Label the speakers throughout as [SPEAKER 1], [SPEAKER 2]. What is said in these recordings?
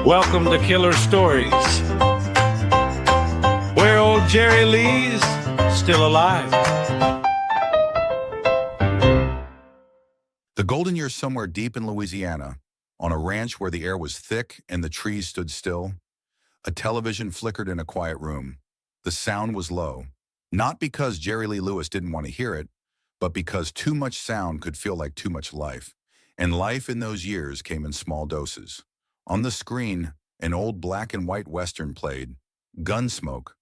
[SPEAKER 1] Welcome to Killer Stories, where old Jerry Lee's still alive.
[SPEAKER 2] The golden years somewhere deep in Louisiana, on a ranch where the air was thick and the trees stood still, a television flickered in a quiet room. The sound was low, not because Jerry Lee Lewis didn't want to hear it, but because too much sound could feel like too much life. And life in those years came in small doses. On the screen, an old black and white Western played, Gunsmoke.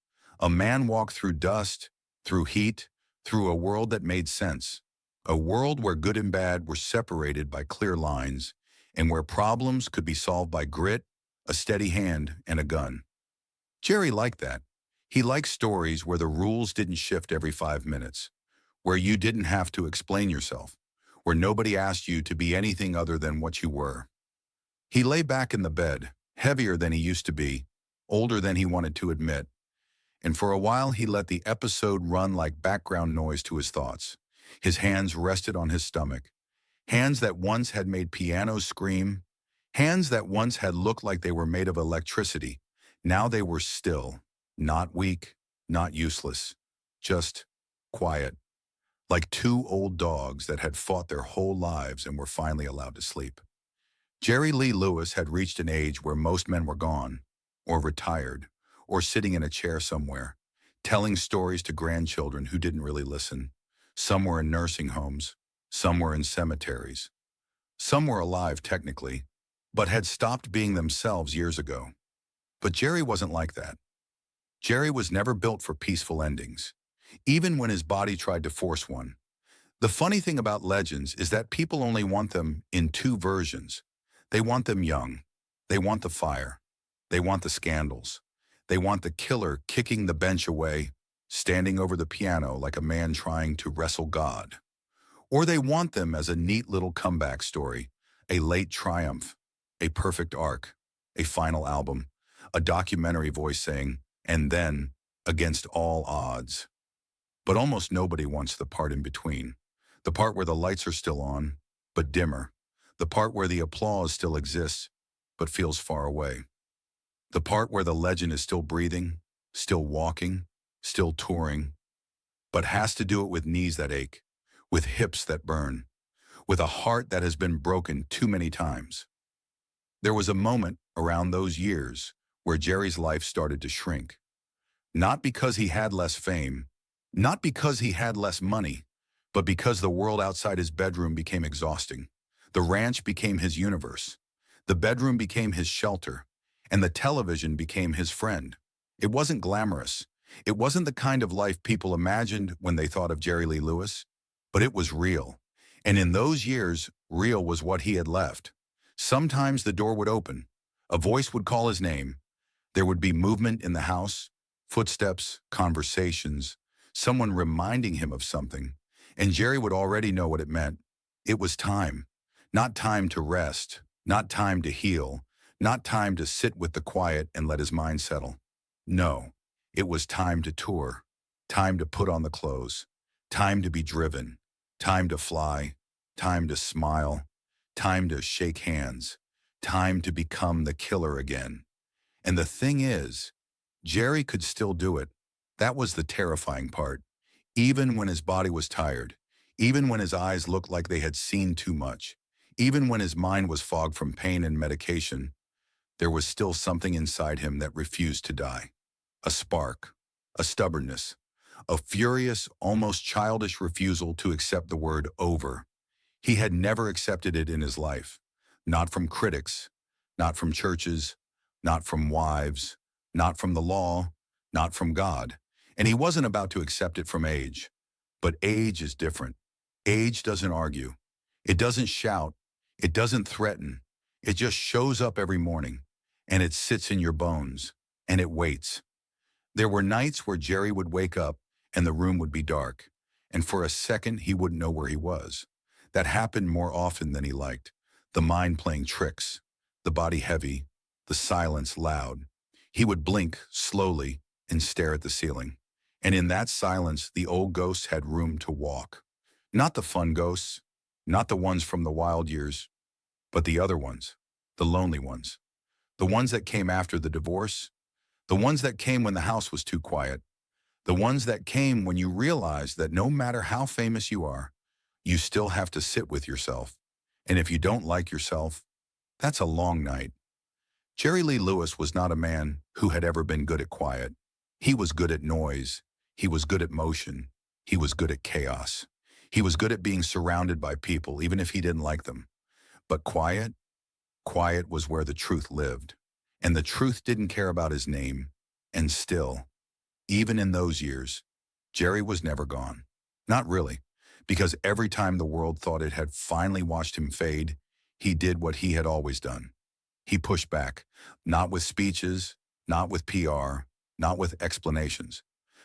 [SPEAKER 2] A man walked through dust, through heat, through a world that made sense. A world where good and bad were separated by clear lines, and where problems could be solved by grit, a steady hand, and a gun. Jerry liked that. He liked stories where the rules didn't shift every 5 minutes, where you didn't have to explain yourself, where nobody asked you to be anything other than what you were. He lay back in the bed, heavier than he used to be, older than he wanted to admit, and for a while he let the episode run like background noise to his thoughts. His hands rested on his stomach, hands that once had made pianos scream, hands that once had looked like they were made of electricity. Now they were still, not weak, not useless, just quiet, like two old dogs that had fought their whole lives and were finally allowed to sleep. Jerry Lee Lewis had reached an age where most men were gone, or retired, or sitting in a chair somewhere, telling stories to grandchildren who didn't really listen. Some were in nursing homes, some were in cemeteries. Some were alive technically, but had stopped being themselves years ago. But Jerry wasn't like that. Jerry was never built for peaceful endings, even when his body tried to force one. The funny thing about legends is that people only want them in two versions. They want them young. They want the fire. They want the scandals. They want the killer kicking the bench away, standing over the piano like a man trying to wrestle God. Or they want them as a neat little comeback story, a late triumph, a perfect arc, a final album, a documentary voice saying, and then, against all odds. But almost nobody wants the part in between, the part where the lights are still on, but dimmer. The part where the applause still exists, but feels far away. The part where the legend is still breathing, still walking, still touring, but has to do it with knees that ache, with hips that burn, with a heart that has been broken too many times. There was a moment around those years where Jerry's life started to shrink. Not because he had less fame, not because he had less money, but because the world outside his bedroom became exhausting. The ranch became his universe. The bedroom became his shelter, and the television became his friend. It wasn't glamorous. It wasn't the kind of life people imagined when they thought of Jerry Lee Lewis, but it was real. And in those years, real was what he had left. Sometimes the door would open. A voice would call his name. There would be movement in the house, footsteps, conversations, someone reminding him of something, and Jerry would already know what it meant. It was time. Not time to rest, not time to heal, not time to sit with the quiet and let his mind settle. No, it was time to tour, time to put on the clothes, time to be driven, time to fly, time to smile, time to shake hands, time to become the killer again. And the thing is, Jerry could still do it. That was the terrifying part. Even when his body was tired, even when his eyes looked like they had seen too much, even when his mind was fogged from pain and medication, there was still something inside him that refused to die. A spark, a stubbornness, a furious, almost childish refusal to accept the word over. He had never accepted it in his life. Not from critics, not from churches, not from wives, not from the law, not from God. And he wasn't about to accept it from age. But age is different. Age doesn't argue. It doesn't shout. It doesn't threaten. It just shows up every morning, and it sits in your bones, and it waits. There were nights where Jerry would wake up, and the room would be dark, and for a second he wouldn't know where he was. That happened more often than he liked. The mind playing tricks, the body heavy, the silence loud. He would blink slowly and stare at the ceiling. And in that silence, the old ghosts had room to walk. Not the fun ghosts, not the ones from the wild years, but the other ones, the lonely ones, The ones that came after the divorce? The ones that came when the house was too quiet? The ones that came when you realized that no matter how famous you are, you still have to sit with yourself. And if you don't like yourself, that's a long night. Jerry Lee Lewis was not a man who had ever been good at quiet. He was good at noise. He was good at motion. He was good at chaos. He was good at being surrounded by people, even if he didn't like them. But quiet was where the truth lived. And the truth didn't care about his name. And still, even in those years, Jerry was never gone. Not really, because every time the world thought it had finally watched him fade, he did what he had always done. He pushed back, not with speeches, not with PR, not with explanations,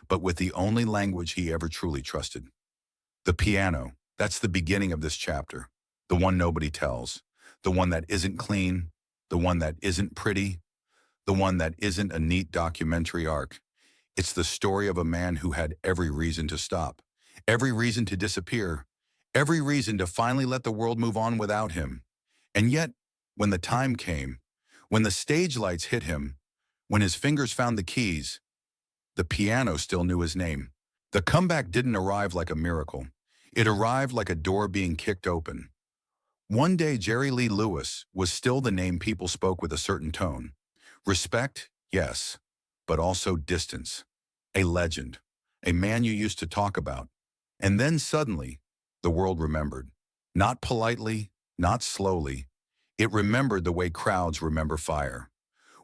[SPEAKER 2] but with the only language he ever truly trusted. The piano, that's the beginning of this chapter, the one nobody tells, the one that isn't clean, the one that isn't pretty, the one that isn't a neat documentary arc. It's the story of a man who had every reason to stop, every reason to disappear, every reason to finally let the world move on without him. And yet, when the time came, when the stage lights hit him, when his fingers found the keys, the piano still knew his name. The comeback didn't arrive like a miracle. It arrived like a door being kicked open. One day, Jerry Lee Lewis was still the name people spoke with a certain tone. Respect, yes, but also distance. A legend, a man you used to talk about. And then suddenly, the world remembered. Not politely, not slowly. It remembered the way crowds remember fire.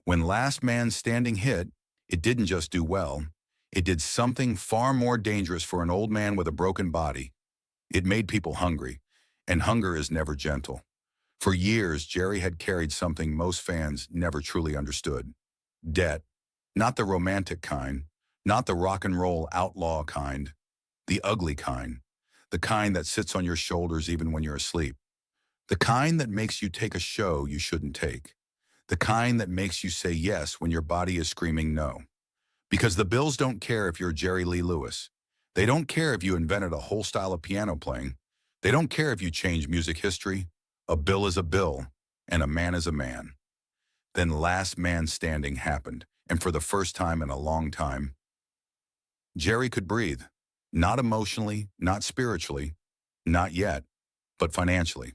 [SPEAKER 2] When Last Man Standing hit, it didn't just do well. It did something far more dangerous for an old man with a broken body. It made people hungry, and hunger is never gentle. For years, Jerry had carried something most fans never truly understood. Debt. Not the romantic kind, not the rock and roll outlaw kind, the ugly kind, the kind that sits on your shoulders even when you're asleep, the kind that makes you take a show you shouldn't take, the kind that makes you say yes when your body is screaming no. Because the Bills don't care if you're Jerry Lee Lewis. They don't care if you invented a whole style of piano playing. They don't care if you change music history. A bill is a bill, and a man is a man. Then Last Man Standing happened, and for the first time in a long time, Jerry could breathe. Not emotionally, not spiritually, not yet, but financially.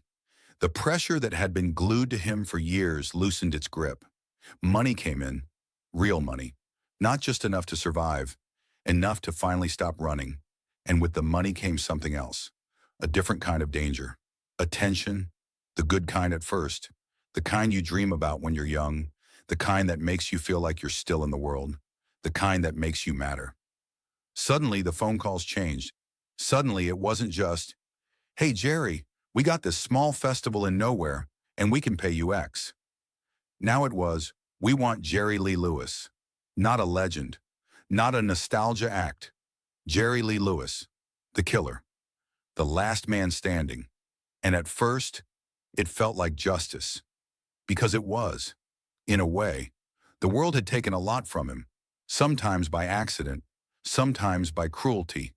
[SPEAKER 2] The pressure that had been glued to him for years loosened its grip. Money came in, real money, not just enough to survive, enough to finally stop running. And with the money came something else, a different kind of danger. Attention, the good kind at first, the kind you dream about when you're young, the kind that makes you feel like you're still in the world, the kind that makes you matter. Suddenly, the phone calls changed. Suddenly, it wasn't just, "Hey, Jerry, we got this small festival in nowhere, and we can pay you X." Now it was, "We want Jerry Lee Lewis." Not a legend, not a nostalgia act. Jerry Lee Lewis, the killer, the last man standing. And at first, it felt like justice. Because it was, in a way. The world had taken a lot from him, sometimes by accident, sometimes by cruelty,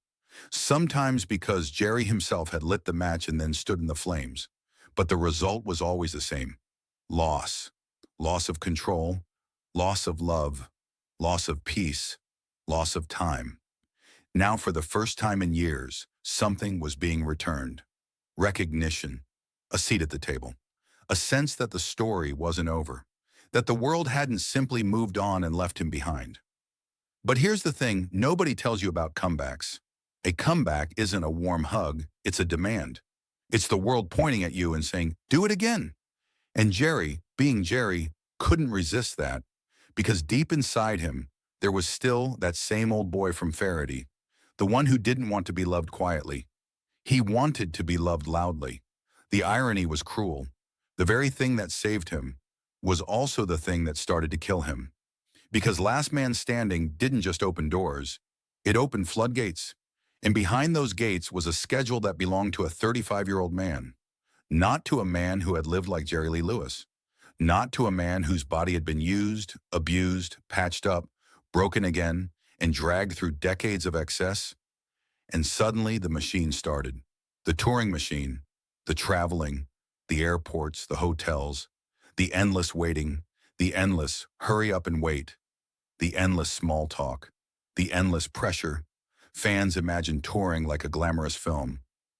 [SPEAKER 2] sometimes because Jerry himself had lit the match and then stood in the flames. But the result was always the same. Loss. Loss of control, loss of love, loss of peace, loss of time. Now, for the first time in years, something was being returned. Recognition, a seat at the table, a sense that the story wasn't over, that the world hadn't simply moved on and left him behind. But here's the thing nobody tells you about comebacks. A comeback isn't a warm hug, it's a demand. It's the world pointing at you and saying, "Do it again." And Jerry, being Jerry, couldn't resist that, because deep inside him, there was still that same old boy from Faraday, the one who didn't want to be loved quietly. He wanted to be loved loudly. The irony was cruel. The very thing that saved him was also the thing that started to kill him. Because Last Man Standing didn't just open doors, it opened floodgates. And behind those gates was a schedule that belonged to a 35-year-old man, not to a man who had lived like Jerry Lee Lewis, not to a man whose body had been used, abused, patched up, broken again, and dragged through decades of excess. And suddenly the machine started. The touring machine, the traveling, the airports, the hotels, the endless waiting, The endless hurry up and wait, the endless small talk, the endless pressure. Fans imagine touring like a glamorous film,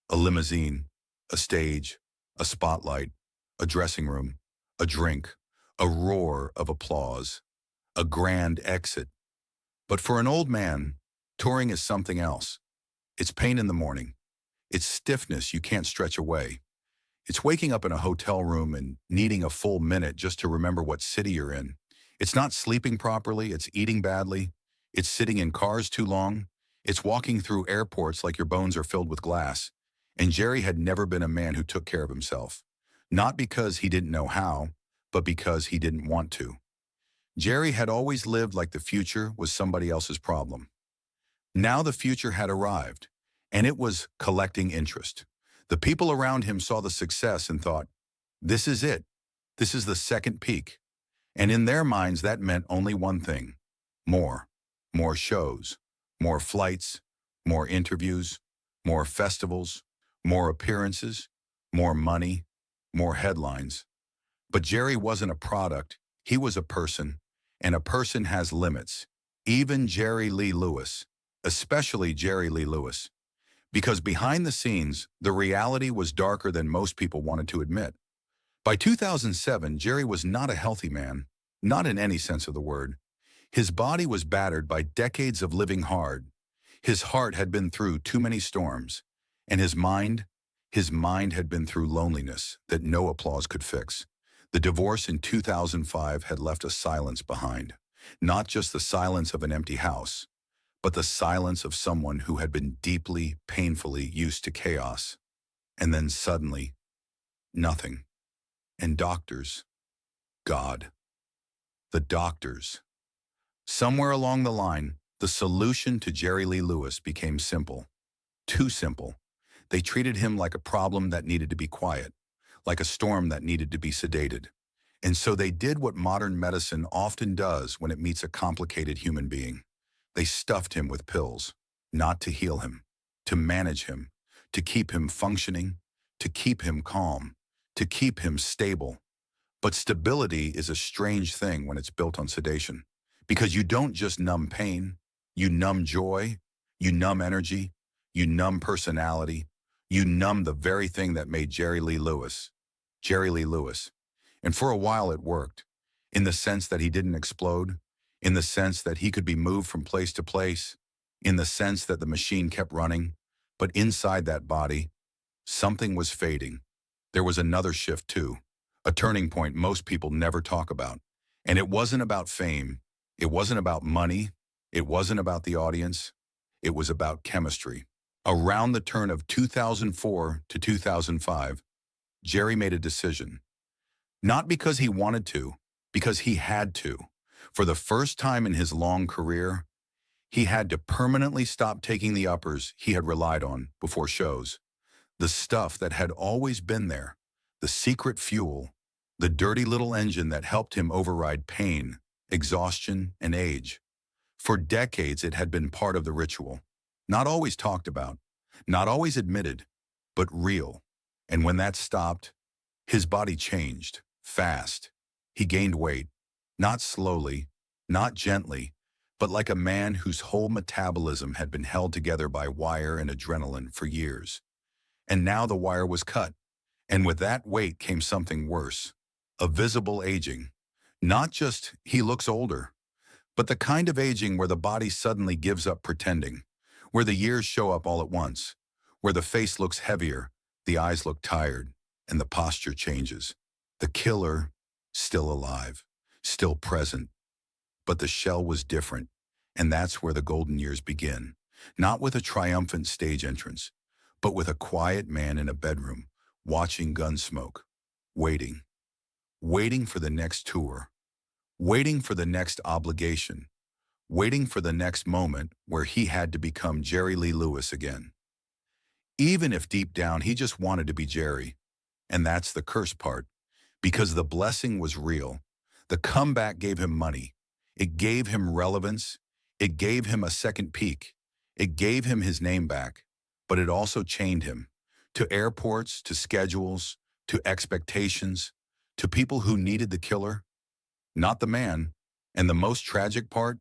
[SPEAKER 2] a limousine, a stage, a spotlight, a dressing room, a drink, a roar of applause, a grand exit. But for an old man, touring is something else. It's pain in the morning. It's stiffness you can't stretch away. It's waking up in a hotel room and needing a full minute just to remember what city you're in. It's not sleeping properly, it's eating badly. It's sitting in cars too long. It's walking through airports like your bones are filled with glass. And Jerry had never been a man who took care of himself. Not because he didn't know how, but because he didn't want to. Jerry had always lived like the future was somebody else's problem. Now the future had arrived, and it was collecting interest. The people around him saw the success and thought, this is it. This is the second peak. And in their minds, that meant only one thing: more. More shows, more flights, more interviews, more festivals, more appearances, more money, more headlines. But Jerry wasn't a product, he was a person, and a person has limits. Even Jerry Lee Lewis, especially Jerry Lee Lewis. Because behind the scenes, the reality was darker than most people wanted to admit. By 2007, Jerry was not a healthy man, not in any sense of the word. His body was battered by decades of living hard. His heart had been through too many storms. And his mind had been through loneliness that no applause could fix. The divorce in 2005 had left a silence behind. Not just the silence of an empty house, but the silence of someone who had been deeply, painfully used to chaos. And then suddenly, nothing. And doctors. God. The doctors. Somewhere along the line, the solution to Jerry Lee Lewis became simple. Too simple. They treated him like a problem that needed to be quiet, like a storm that needed to be sedated. And so they did what modern medicine often does when it meets a complicated human being. They stuffed him with pills, not to heal him, to manage him, to keep him functioning, to keep him calm, to keep him stable. But stability is a strange thing when it's built on sedation, because you don't just numb pain, you numb joy, you numb energy, you numb personality, you numb the very thing that made Jerry Lee Lewis, Jerry Lee Lewis. And for a while it worked, in the sense that he didn't explode, in the sense that he could be moved from place to place, in the sense that the machine kept running. But inside that body, something was fading. There was another shift too, a turning point most people never talk about. And it wasn't about fame, it wasn't about money, it wasn't about the audience, it was about chemistry. Around the turn of 2004 to 2005, Jerry made a decision. Not because he wanted to, because he had to. For the first time in his long career, he had to permanently stop taking the uppers he had relied on before shows. The stuff that had always been there, the secret fuel, the dirty little engine that helped him override pain, exhaustion, and age. For decades, it had been part of the ritual. Not always talked about, not always admitted, but real. And when that stopped, his body changed, fast. He gained weight, not slowly, not gently, but like a man whose whole metabolism had been held together by wire and adrenaline for years. And now the wire was cut, and with that weight came something worse, a visible aging. Not just he looks older, but the kind of aging where the body suddenly gives up pretending, where the years show up all at once, where the face looks heavier, the eyes look tired, and the posture changes. The killer, still alive, still present. But the shell was different, and that's where the golden years begin. Not with a triumphant stage entrance, but with a quiet man in a bedroom, watching Gunsmoke, waiting. Waiting for the next tour, waiting for the next obligation, waiting for the next moment where he had to become Jerry Lee Lewis again. Even if deep down he just wanted to be Jerry. And that's the curse part, because the blessing was real. The comeback gave him money. It gave him relevance. It gave him a second peak. It gave him his name back. But it also chained him to airports, to schedules, to expectations, to people who needed the killer. not the man. And the most tragic part?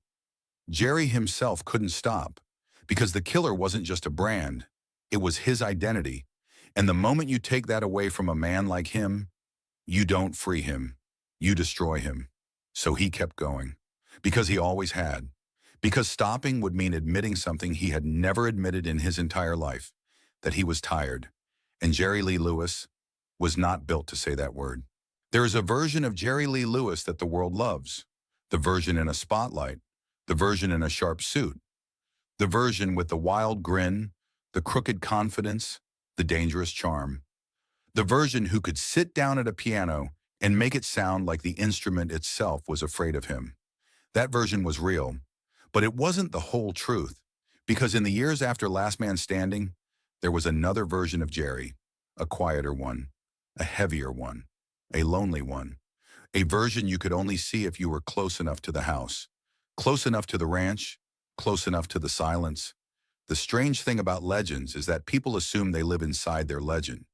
[SPEAKER 2] Jerry himself couldn't stop, because the killer wasn't just a brand, it was his identity. And the moment you take that away from a man like him, you don't free him, you destroy him. So he kept going, because he always had. Because stopping would mean admitting something he had never admitted in his entire life, that he was tired. And Jerry Lee Lewis was not built to say that word. There is a version of Jerry Lee Lewis that the world loves, the version in a spotlight, the version in a sharp suit, the version with the wild grin, the crooked confidence, the dangerous charm, the version who could sit down at a piano and make it sound like the instrument itself was afraid of him. That version was real, but it wasn't the whole truth, because in the years after Last Man Standing, there was another version of Jerry, a quieter one, a heavier one, a lonely one, a version you could only see if you were close enough to the house, close enough to the ranch, close enough to the silence. The strange thing about legends is that people assume they live inside their legend,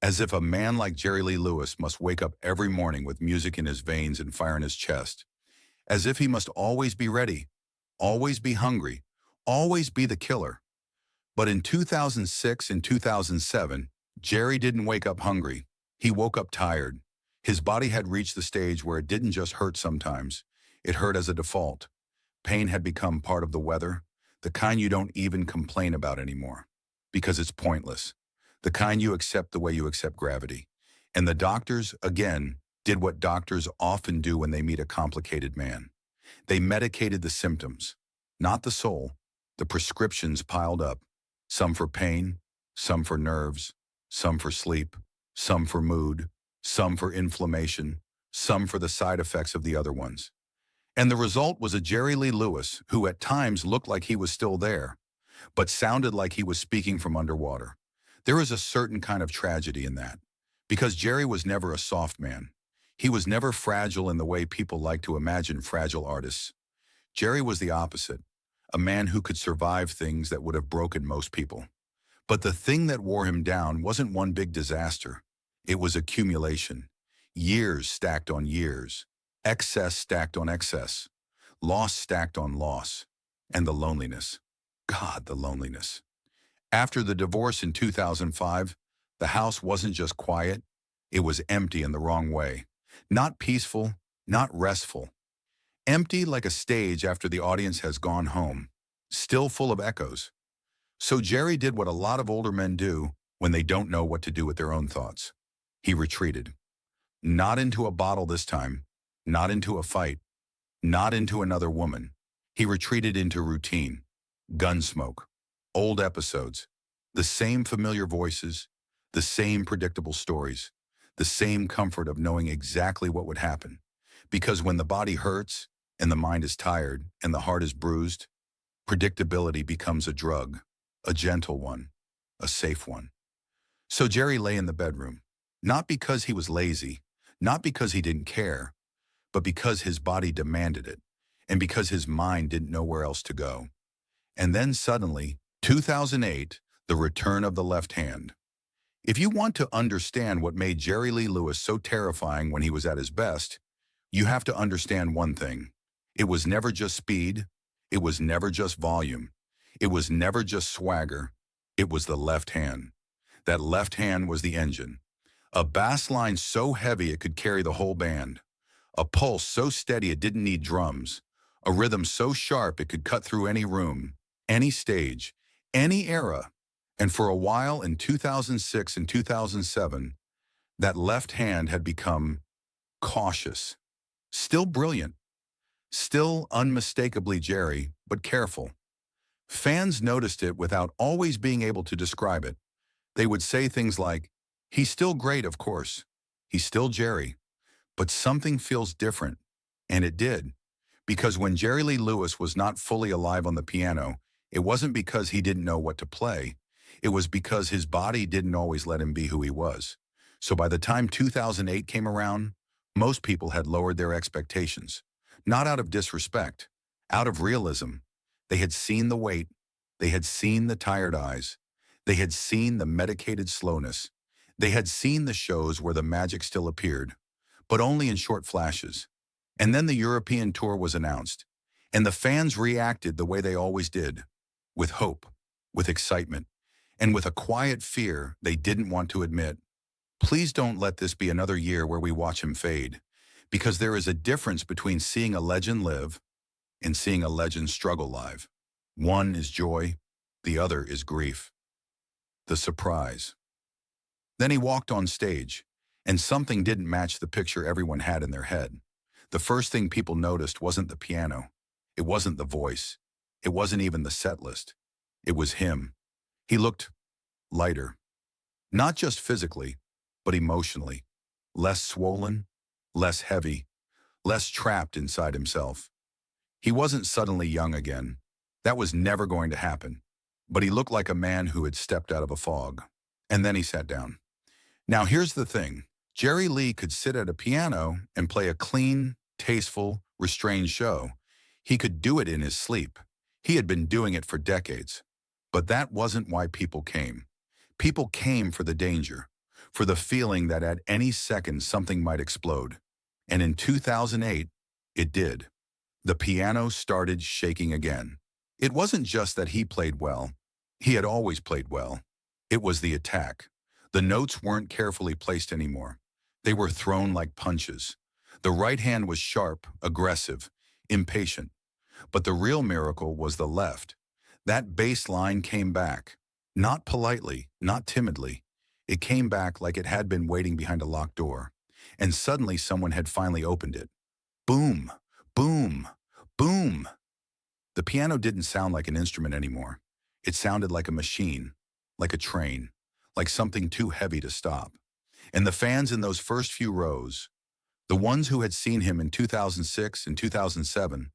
[SPEAKER 2] as if a man like Jerry Lee Lewis must wake up every morning with music in his veins and fire in his chest, as if he must always be ready, always be hungry, always be the killer. But in 2006 and 2007, Jerry didn't wake up hungry. He woke up tired. His body had reached the stage where it didn't just hurt sometimes. It hurt as a default. Pain had become part of the weather, the kind you don't even complain about anymore, because it's pointless. The kind you accept the way you accept gravity. And the doctors, again, did what doctors often do when they meet a complicated man. They medicated the symptoms, not the soul. The prescriptions piled up, some for pain, some for nerves, some for sleep, some for mood, some for inflammation, some for the side effects of the other ones. And the result was a Jerry Lee Lewis who at times looked like he was still there, but sounded like he was speaking from underwater. There is a certain kind of tragedy in that, because Jerry was never a soft man. He was never fragile in the way people like to imagine fragile artists. Jerry was the opposite, a man who could survive things that would have broken most people. But the thing that wore him down wasn't one big disaster. It was accumulation. Years stacked on years. Excess stacked on excess. Loss stacked on loss. And the loneliness. God, the loneliness. After the divorce in 2005, the house wasn't just quiet. It was empty in the wrong way. Not peaceful, not restful. Empty like a stage after the audience has gone home. Still full of echoes. So Jerry did what a lot of older men do when they don't know what to do with their own thoughts. He retreated. Not into a bottle this time, not into a fight, not into another woman. He retreated into routine, gunsmoke, old episodes, the same familiar voices, the same predictable stories, the same comfort of knowing exactly what would happen. Because when the body hurts, and the mind is tired, and the heart is bruised, predictability becomes a drug. A gentle one, a safe one. So Jerry lay in the bedroom, not because he was lazy, not because he didn't care, but because his body demanded it, and because his mind didn't know where else to go. And then suddenly, 2008, the return of the left hand. If you want to understand what made Jerry Lee Lewis so terrifying when he was at his best, you have to understand one thing. It was never just speed, it was never just volume. It was never just swagger, it was the left hand. That left hand was the engine. A bass line so heavy it could carry the whole band. A pulse so steady it didn't need drums. A rhythm so sharp it could cut through any room, any stage, any era. And for a while in 2006 and 2007, that left hand had become cautious. Still brilliant. Still unmistakably Jerry, but careful. Fans noticed it without always being able to describe it. They would say things like, "He's still great, of course. He's still Jerry. But something feels different." And it did. Because when Jerry Lee Lewis was not fully alive on the piano, it wasn't because he didn't know what to play. It was because his body didn't always let him be who he was. So by the time 2008 came around, most people had lowered their expectations. Not out of disrespect, out of realism. They had seen the weight, they had seen the tired eyes, they had seen the medicated slowness, they had seen the shows where the magic still appeared, but only in short flashes. And then the European tour was announced, and the fans reacted the way they always did, with hope, with excitement, and with a quiet fear they didn't want to admit. Please don't let this be another year where we watch him fade, because there is a difference between seeing a legend live and seeing a legend struggle live. One is joy, the other is grief. The surprise. Then he walked on stage, and something didn't match the picture everyone had in their head. The first thing people noticed wasn't the piano. It wasn't the voice. It wasn't even the set list. It was him. He looked lighter. Not just physically, but emotionally. Less swollen, less heavy, less trapped inside himself. He wasn't suddenly young again. That was never going to happen. But he looked like a man who had stepped out of a fog. And then he sat down. Now here's the thing. Jerry Lee could sit at a piano and play a clean, tasteful, restrained show. He could do it in his sleep. He had been doing it for decades. But that wasn't why people came. People came for the danger, for the feeling that at any second something might explode. And in 2008, it did. The piano started shaking again. It wasn't just that he played well. He had always played well. It was the attack. The notes weren't carefully placed anymore. They were thrown like punches. The right hand was sharp, aggressive, impatient. But the real miracle was the left. That bass line came back. Not politely, not timidly. It came back like it had been waiting behind a locked door. And suddenly someone had finally opened it. Boom, boom, boom. The piano didn't sound like an instrument anymore. It sounded like a machine, like a train, like something too heavy to stop. And the fans in those first few rows, the ones who had seen him in 2006 and 2007,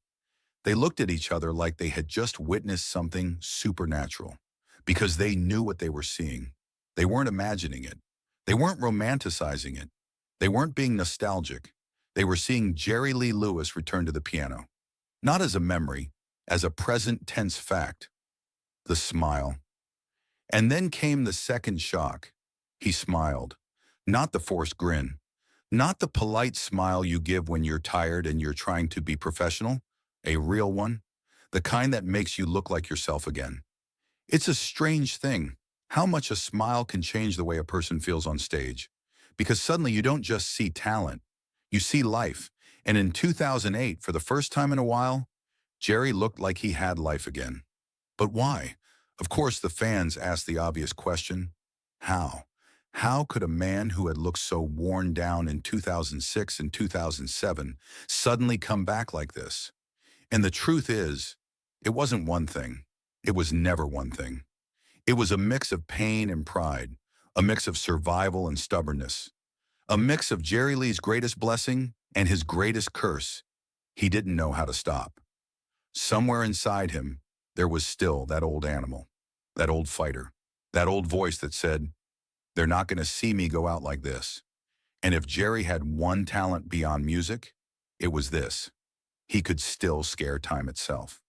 [SPEAKER 2] they looked at each other like they had just witnessed something supernatural, because they knew what they were seeing. They weren't imagining it. They weren't romanticizing it. They weren't being nostalgic. They were seeing Jerry Lee Lewis return to the piano, not as a memory, as a present tense fact. The smile. And then came the second shock. He smiled. Not the forced grin. Not the polite smile you give when you're tired and you're trying to be professional. A real one. The kind that makes you look like yourself again. It's a strange thing, how much a smile can change the way a person feels on stage. Because suddenly you don't just see talent, you see life. And in 2008, for the first time in a while, Jerry looked like he had life again. But why? Of course, the fans asked the obvious question, how? How could a man who had looked so worn down in 2006 and 2007 suddenly come back like this? And the truth is, it wasn't one thing. It was never one thing. It was a mix of pain and pride, a mix of survival and stubbornness, a mix of Jerry Lee's greatest blessing and his greatest curse. He didn't know how to stop. Somewhere inside him, there was still that old animal, that old fighter, that old voice that said, "They're not going to see me go out like this." And if Jerry had one talent beyond music, it was this. He could still scare time itself.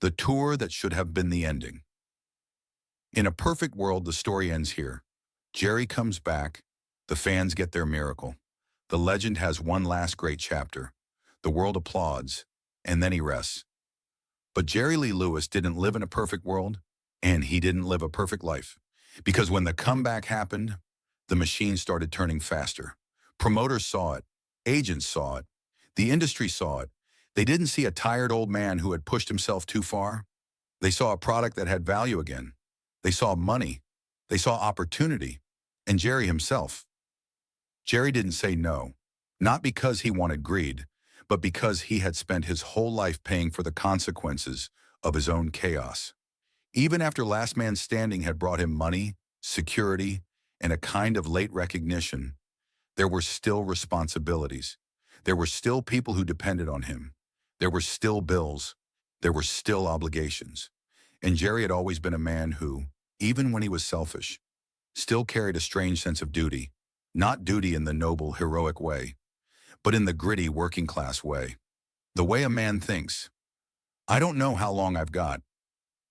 [SPEAKER 2] The tour that should have been the ending. In a perfect world, the story ends here. Jerry comes back, the fans get their miracle. The legend has one last great chapter. The world applauds, and then he rests. But Jerry Lee Lewis didn't live in a perfect world, and he didn't live a perfect life. Because when the comeback happened, the machine started turning faster. Promoters saw it, agents saw it, the industry saw it. They didn't see a tired old man who had pushed himself too far. They saw a product that had value again. They saw money. They saw opportunity. And Jerry himself. Jerry didn't say no, not because he wanted greed, but because he had spent his whole life paying for the consequences of his own chaos. Even after Last Man Standing had brought him money, security, and a kind of late recognition, there were still responsibilities. There were still people who depended on him. There were still bills. There were still obligations. And Jerry had always been a man who, even when he was selfish, still carried a strange sense of duty. Not duty in the noble, heroic way, but in the gritty, working-class way. The way a man thinks, I don't know how long I've got.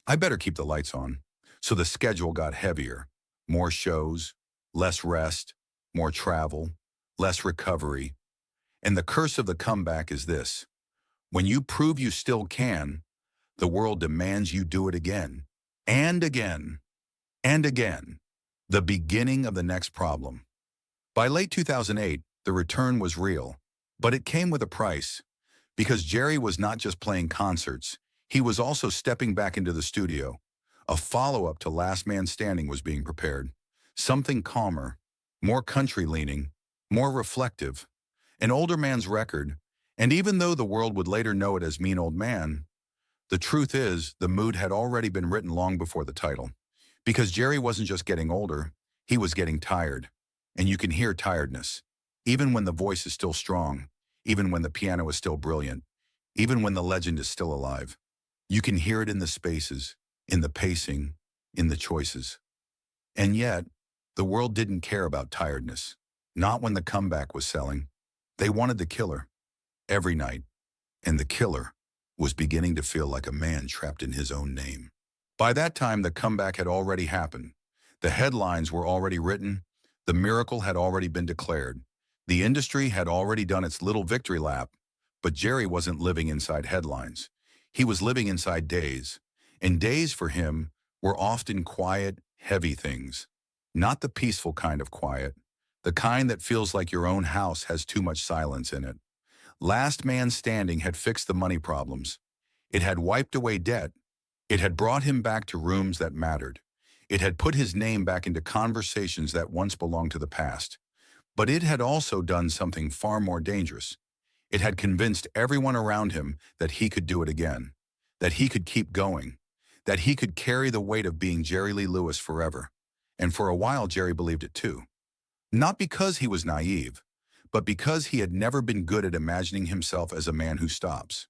[SPEAKER 2] I better keep the lights on. So the schedule got heavier. More shows, less rest, more travel, less recovery. And the curse of the comeback is this. When you prove you still can, the world demands you do it again, and again, and again. The beginning of the next problem. By late 2008, the return was real, but it came with a price. Because Jerry was not just playing concerts, he was also stepping back into the studio. A follow-up to Last Man Standing was being prepared. Something calmer, more country-leaning, more reflective. An older man's record, and even though the world would later know it as Mean Old Man, the truth is the mood had already been written long before the title. Because Jerry wasn't just getting older, he was getting tired. And you can hear tiredness, even when the voice is still strong, even when the piano is still brilliant, even when the legend is still alive. You can hear it in the spaces, in the pacing, in the choices. And yet, the world didn't care about tiredness, not when the comeback was selling. They wanted the killer, every night, and the killer was beginning to feel like a man trapped in his own name. By that time, the comeback had already happened. The headlines were already written, the miracle had already been declared. The industry had already done its little victory lap, but Jerry wasn't living inside headlines. He was living inside days, and days for him were often quiet, heavy things. Not the peaceful kind of quiet, the kind that feels like your own house has too much silence in it. Last Man Standing had fixed the money problems. It had wiped away debt. It had brought him back to rooms that mattered. It had put his name back into conversations that once belonged to the past. But it had also done something far more dangerous. It had convinced everyone around him that he could do it again, that he could keep going, that he could carry the weight of being Jerry Lee Lewis forever. And for a while, Jerry believed it too. Not because he was naive, but because he had never been good at imagining himself as a man who stops.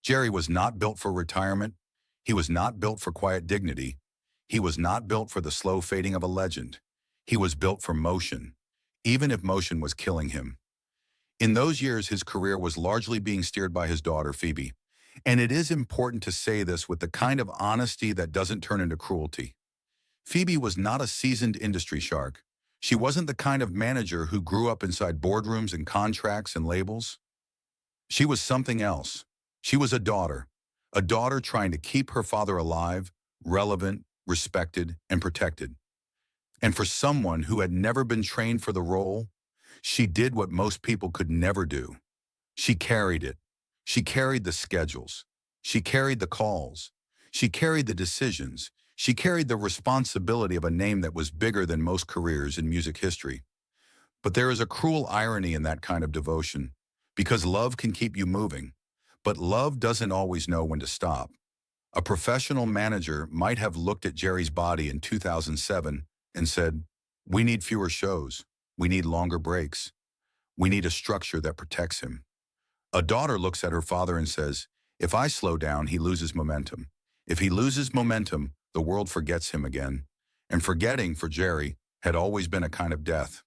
[SPEAKER 2] Jerry was not built for retirement. He was not built for quiet dignity. He was not built for the slow fading of a legend. He was built for motion, even if motion was killing him. In those years, his career was largely being steered by his daughter, Phoebe. And it is important to say this with the kind of honesty that doesn't turn into cruelty. Phoebe was not a seasoned industry shark. She wasn't the kind of manager who grew up inside boardrooms and contracts and labels. She was something else. She was a daughter trying to keep her father alive, relevant, respected, and protected. And for someone who had never been trained for the role, she did what most people could never do. She carried it. She carried the schedules. She carried the calls. She carried the decisions. She carried the responsibility of a name that was bigger than most careers in music history. But there is a cruel irony in that kind of devotion, because love can keep you moving, but love doesn't always know when to stop. A professional manager might have looked at Jerry's body in 2007 and said, "We need fewer shows. We need longer breaks. We need a structure that protects him." A daughter looks at her father and says, "If I slow down, he loses momentum. If he loses momentum, the world forgets him again." And forgetting, for Jerry, had always been a kind of death.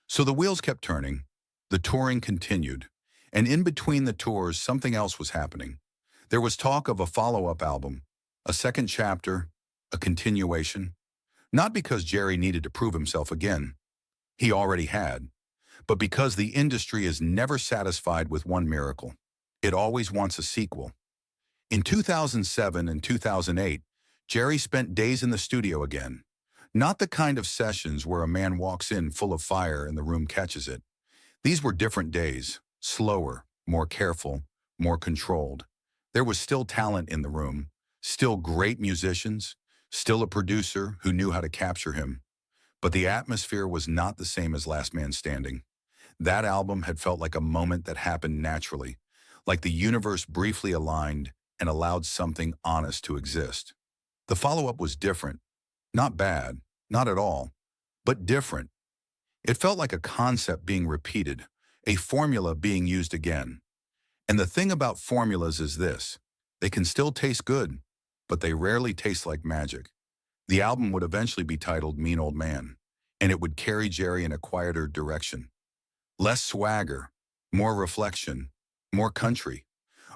[SPEAKER 2] So the wheels kept turning. The touring continued. And in between the tours, something else was happening. There was talk of a follow-up album, a second chapter, a continuation. Not because Jerry needed to prove himself again. He already had. But because the industry is never satisfied with one miracle. It always wants a sequel. In 2007 and 2008, Jerry spent days in the studio again. Not the kind of sessions where a man walks in full of fire and the room catches it. These were different days, slower, more careful, more controlled. There was still talent in the room, still great musicians, still a producer who knew how to capture him. But the atmosphere was not the same as Last Man Standing. That album had felt like a moment that happened naturally, like the universe briefly aligned and allowed something honest to exist. The follow-up was different. Not bad, not at all, but different. It felt like a concept being repeated, a formula being used again. And the thing about formulas is this: they can still taste good, but they rarely taste like magic. The album would eventually be titled Mean Old Man, and it would carry Jerry in a quieter direction. Less swagger, more reflection, more country.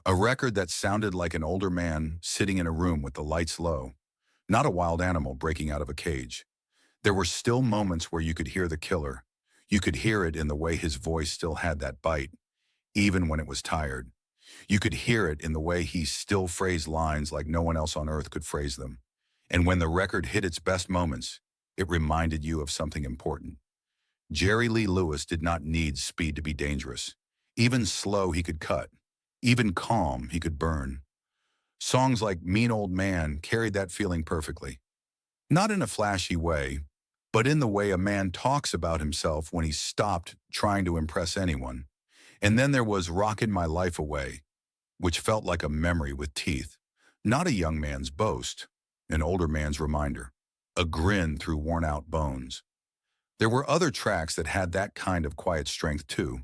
[SPEAKER 2] A record that sounded like an older man sitting in a room with the lights low, not a wild animal breaking out of a cage. There were still moments where you could hear the killer. You could hear it in the way his voice still had that bite. even when it was tired. You could hear it in the way he still phrased lines like no one else on earth could phrase them. And when the record hit its best moments, it reminded you of something important. Jerry Lee Lewis did not need speed to be dangerous. Even slow he could cut. Even calm he could burn. Songs like Mean Old Man carried that feeling perfectly. Not in a flashy way, but in the way a man talks about himself when he stopped trying to impress anyone. And then there was Rockin' My Life Away, which felt like a memory with teeth. Not a young man's boast, an older man's reminder, a grin through worn-out bones. There were other tracks that had that kind of quiet strength too.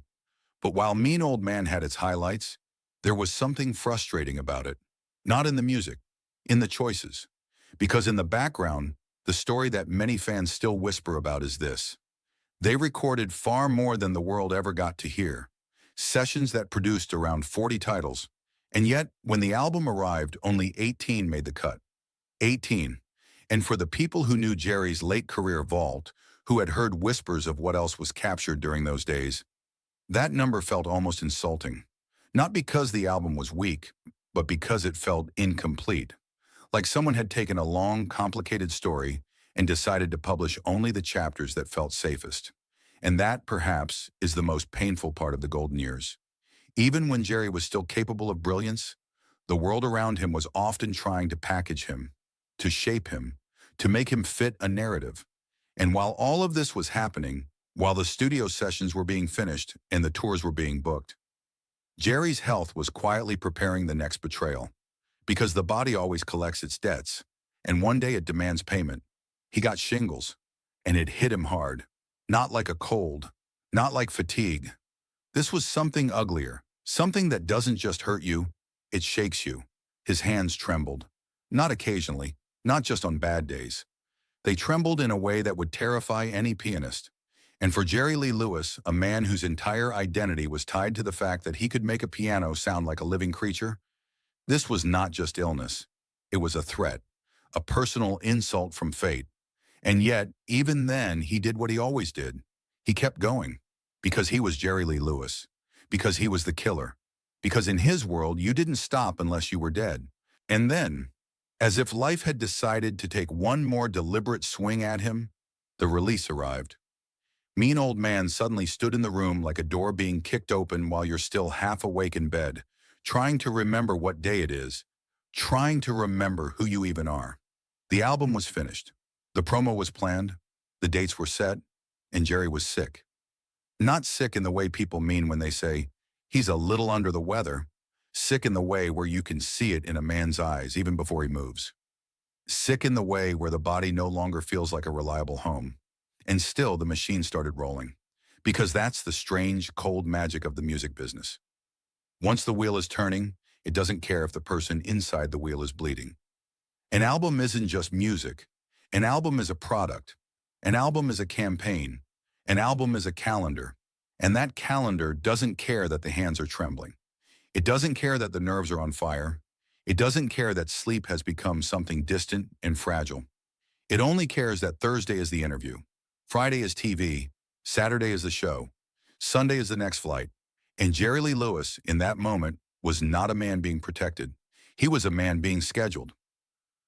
[SPEAKER 2] But while Mean Old Man had its highlights, there was something frustrating about it. Not in the music, in the choices. Because in the background, the story that many fans still whisper about is this. They recorded far more than the world ever got to hear. Sessions that produced around 40 titles. And yet, when the album arrived, only 18 made the cut. 18. And for the people who knew Jerry's late career vault, who had heard whispers of what else was captured during those days, that number felt almost insulting. Not because the album was weak, but because it felt incomplete. Like someone had taken a long, complicated story and decided to publish only the chapters that felt safest. And that, perhaps, is the most painful part of the golden years. Even when Jerry was still capable of brilliance, the world around him was often trying to package him, to shape him, to make him fit a narrative. And while all of this was happening, while the studio sessions were being finished and the tours were being booked, Jerry's health was quietly preparing the next betrayal. Because the body always collects its debts, and one day it demands payment. He got shingles, and it hit him hard. Not like a cold, not like fatigue. This was something uglier, something that doesn't just hurt you, it shakes you. His hands trembled. Not occasionally, not just on bad days. They trembled in a way that would terrify any pianist. And for Jerry Lee Lewis, a man whose entire identity was tied to the fact that he could make a piano sound like a living creature, this was not just illness. It was a threat, a personal insult from fate. And yet, even then, he did what he always did. He kept going. Because he was Jerry Lee Lewis. Because he was the killer. Because in his world, you didn't stop unless you were dead. And then, as if life had decided to take one more deliberate swing at him, the release arrived. Mean Old Man suddenly stood in the room like a door being kicked open while you're still half awake in bed, trying to remember what day it is, trying to remember who you even are. The album was finished. The promo was planned. The dates were set. And Jerry was sick. Not sick in the way people mean when they say, he's a little under the weather. Sick in the way where you can see it in a man's eyes even before he moves. Sick in the way where the body no longer feels like a reliable home. And still the machine started rolling. Because that's the strange, cold magic of the music business. Once the wheel is turning, it doesn't care if the person inside the wheel is bleeding. An album isn't just music. An album is a product. An album is a campaign. An album is a calendar. And that calendar doesn't care that the hands are trembling. It doesn't care that the nerves are on fire. It doesn't care that sleep has become something distant and fragile. It only cares that Thursday is the interview. Friday is TV. Saturday is the show. Sunday is the next flight. And Jerry Lee Lewis, in that moment, was not a man being protected. He was a man being scheduled.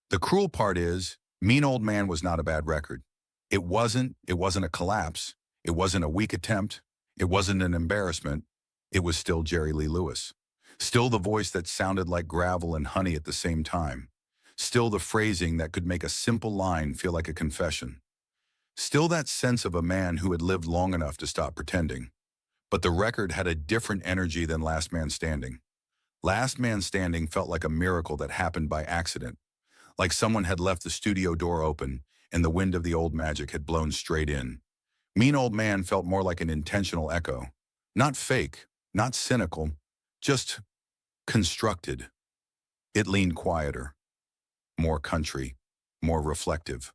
[SPEAKER 2] The cruel part is, Mean Old Man was not a bad record. It wasn't a collapse. It wasn't a weak attempt. It wasn't an embarrassment. It was still Jerry Lee Lewis. Still the voice that sounded like gravel and honey at the same time. Still the phrasing that could make a simple line feel like a confession. Still that sense of a man who had lived long enough to stop pretending. But the record had a different energy than Last Man Standing. Last Man Standing felt like a miracle that happened by accident. Like someone had left the studio door open and the wind of the old magic had blown straight in. Mean Old Man felt more like an intentional echo. Not fake, not cynical, just constructed. It leaned quieter, more country, more reflective.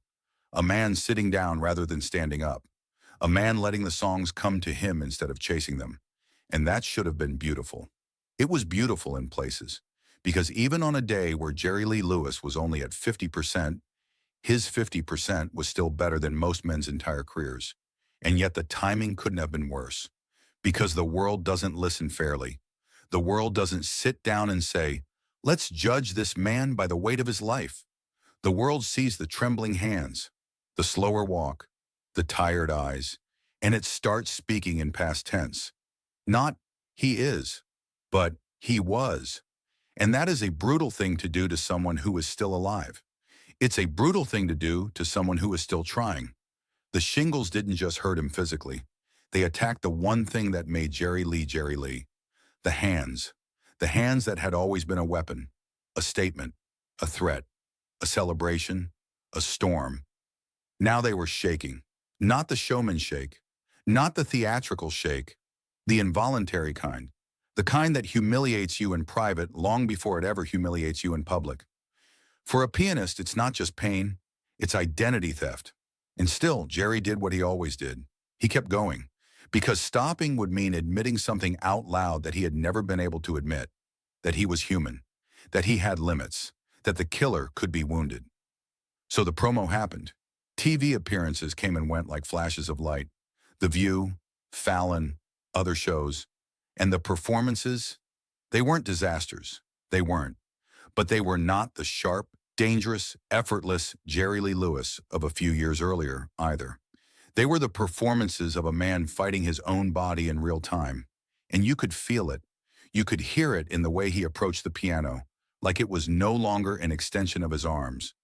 [SPEAKER 2] A man sitting down rather than standing up. A man letting the songs come to him instead of chasing them. And that should have been beautiful. It was beautiful in places. Because even on a day where Jerry Lee Lewis was only at 50%, his 50% was still better than most men's entire careers. And yet the timing couldn't have been worse. Because the world doesn't listen fairly. The world doesn't sit down and say, let's judge this man by the weight of his life. The world sees the trembling hands, the slower walk, the tired eyes, and it starts speaking in past tense. Not, he is, but he was. And that is a brutal thing to do to someone who is still alive. It's a brutal thing to do to someone who is still trying. The shingles didn't just hurt him physically. They attacked the one thing that made Jerry Lee, the hands. The hands that had always been a weapon, a statement, a threat, a celebration, a storm. Now they were shaking. Not the showman shake, not the theatrical shake, the involuntary kind. The kind that humiliates you in private long before it ever humiliates you in public. For a pianist, it's not just pain, it's identity theft. And still, Jerry did what he always did. He kept going. Because stopping would mean admitting something out loud that he had never been able to admit. That he was human. That he had limits. That the killer could be wounded. So the promo happened. TV appearances came and went like flashes of light. The View, Fallon, other shows. And the performances, they weren't disasters. They weren't. But they were not the sharp, dangerous, effortless Jerry Lee Lewis of a few years earlier either. They were the performances of a man fighting his own body in real time. And you could feel it. You could hear it in the way he approached the piano, like it was no longer an extension of his arms,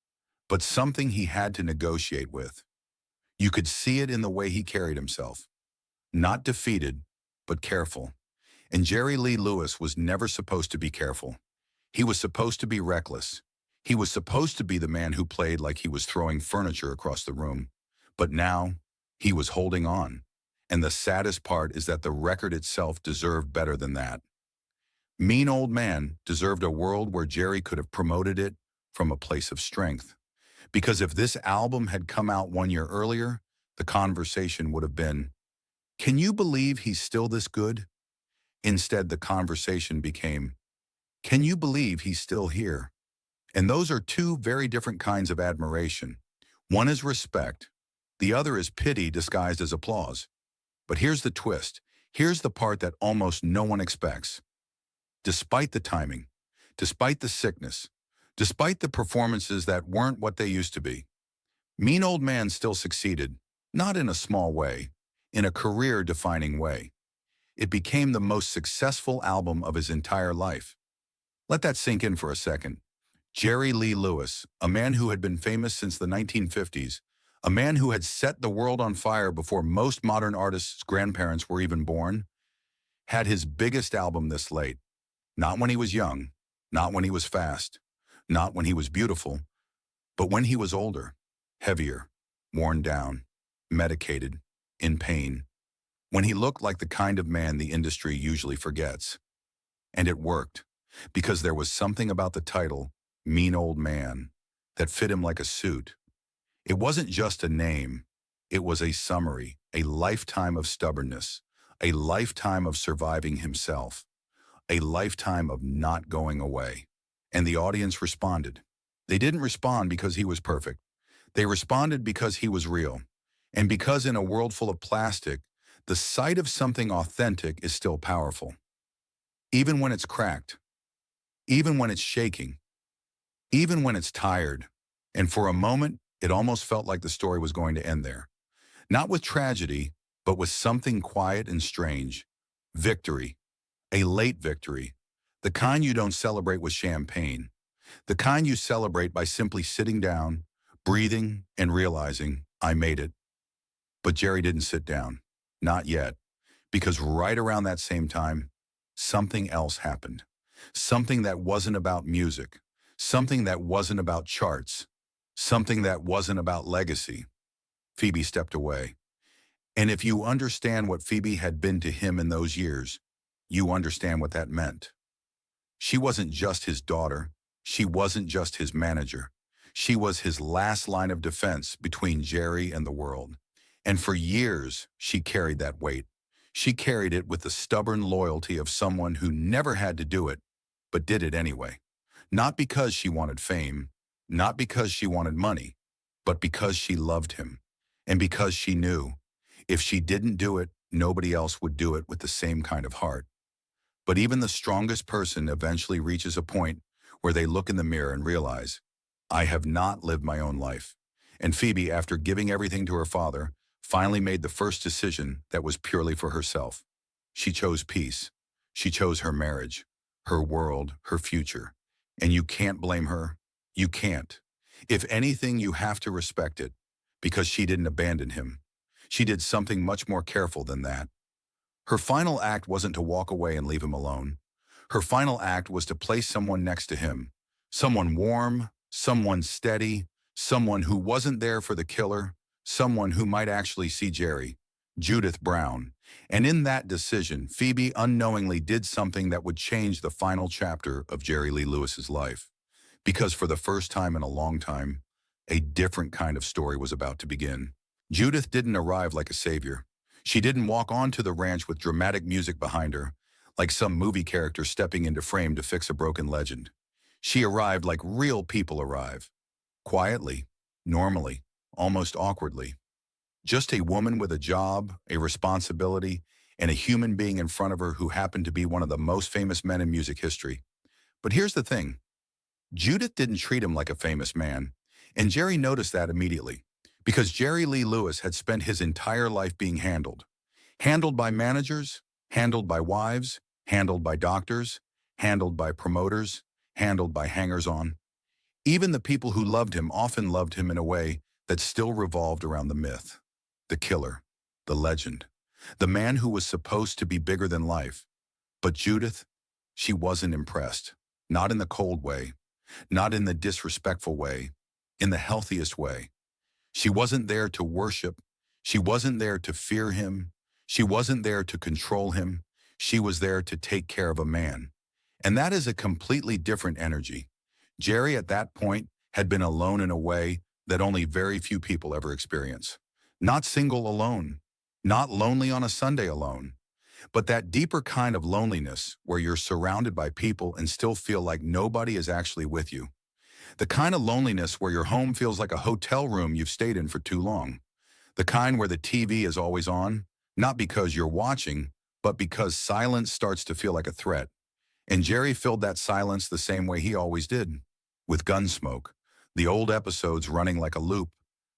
[SPEAKER 2] but something he had to negotiate with. You could see it in the way he carried himself. Not defeated, but careful. And Jerry Lee Lewis was never supposed to be careful. He was supposed to be reckless. He was supposed to be the man who played like he was throwing furniture across the room. But now, he was holding on. And the saddest part is that the record itself deserved better than that. Mean Old Man deserved a world where Jerry could have promoted it from a place of strength. Because if this album had come out 1 year earlier, the conversation would have been, can you believe he's still this good? Instead, the conversation became, can you believe he's still here? And those are two very different kinds of admiration. One is respect. The other is pity disguised as applause. But here's the twist. Here's the part that almost no one expects. Despite the timing, despite the sickness, despite the performances that weren't what they used to be, Mean Old Man still succeeded, not in a small way, in a career-defining way. It became the most successful album of his entire life. Let that sink in for a second. Jerry Lee Lewis, a man who had been famous since the 1950s, a man who had set the world on fire before most modern artists' grandparents were even born, had his biggest album this late. Not when he was young, not when he was fast, not when he was beautiful, but when he was older, heavier, worn down, medicated, in pain, when he looked like the kind of man the industry usually forgets. And it worked, because there was something about the title, Mean Old Man, that fit him like a suit. It wasn't just a name, it was a summary, a lifetime of stubbornness, a lifetime of surviving himself, a lifetime of not going away. And the audience responded. They didn't respond because he was perfect. They responded because he was real. And because in a world full of plastic, the sight of something authentic is still powerful. Even when it's cracked, even when it's shaking, even when it's tired. And for a moment, it almost felt like the story was going to end there. Not with tragedy, but with something quiet and strange. Victory. A late victory. The kind you don't celebrate with champagne. The kind you celebrate by simply sitting down, breathing, and realizing, I made it. But Jerry didn't sit down. Not yet. Because right around that same time, something else happened. Something that wasn't about music. Something that wasn't about charts. Something that wasn't about legacy. Phoebe stepped away. And if you understand what Phoebe had been to him in those years, you understand what that meant. She wasn't just his daughter. She wasn't just his manager. She was his last line of defense between Jerry and the world. And for years, she carried that weight. She carried it with the stubborn loyalty of someone who never had to do it, but did it anyway. Not because she wanted fame, not because she wanted money, but because she loved him. And because she knew, if she didn't do it, nobody else would do it with the same kind of heart. But even the strongest person eventually reaches a point where they look in the mirror and realize, I have not lived my own life. And Phoebe, after giving everything to her father, finally made the first decision that was purely for herself. She chose peace. She chose her marriage, her world, her future. And you can't blame her. You can't. If anything, you have to respect it, because she didn't abandon him. She did something much more careful than that. Her final act wasn't to walk away and leave him alone. Her final act was to place someone next to him. Someone warm, someone steady, someone who wasn't there for the killer, someone who might actually see Jerry, Judith Brown. And in that decision, Phoebe unknowingly did something that would change the final chapter of Jerry Lee Lewis's life. Because for the first time in a long time, a different kind of story was about to begin. Judith didn't arrive like a savior. She didn't walk onto the ranch with dramatic music behind her, like some movie character stepping into frame to fix a broken legend. She arrived like real people arrive. Quietly, normally, almost awkwardly. Just a woman with a job, a responsibility, and a human being in front of her who happened to be one of the most famous men in music history. But here's the thing. Judith didn't treat him like a famous man, and Jerry noticed that immediately, because Jerry Lee Lewis had spent his entire life being handled. Handled by managers, handled by wives, handled by doctors, handled by promoters, handled by hangers-on. Even the people who loved him often loved him in a way that still revolved around the myth, the killer, the legend, the man who was supposed to be bigger than life. But Judith, she wasn't impressed, not in the cold way, not in the disrespectful way, in the healthiest way. She wasn't there to worship. She wasn't there to fear him. She wasn't there to control him. She was there to take care of a man. And that is a completely different energy. Jerry at that point had been alone in a way that only very few people ever experience. Not single alone, not lonely on a Sunday alone, but that deeper kind of loneliness where you're surrounded by people and still feel like nobody is actually with you. The kind of loneliness where your home feels like a hotel room you've stayed in for too long. The kind where the TV is always on, not because you're watching, but because silence starts to feel like a threat. And Jerry filled that silence the same way he always did, with Gunsmoke, the old episodes running like a loop,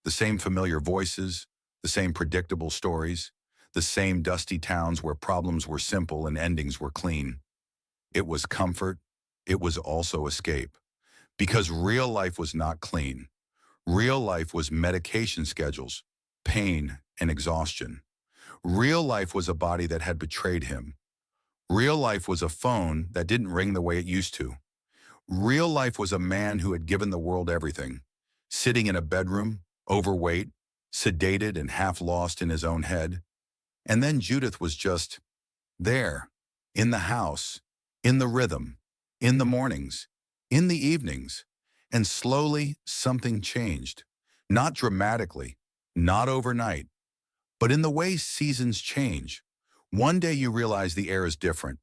[SPEAKER 2] the same familiar voices, the same predictable stories, the same dusty towns where problems were simple and endings were clean. It was comfort. It was also escape. Because real life was not clean. Real life was medication schedules, pain, and exhaustion. Real life was a body that had betrayed him. Real life was a phone that didn't ring the way it used to. Real life was a man who had given the world everything, sitting in a bedroom, overweight, sedated and half lost in his own head. And then Judith was just there, in the house, in the rhythm, in the mornings, in the evenings. And slowly something changed. Not dramatically, not overnight, but in the way seasons change. One day you realize the air is different.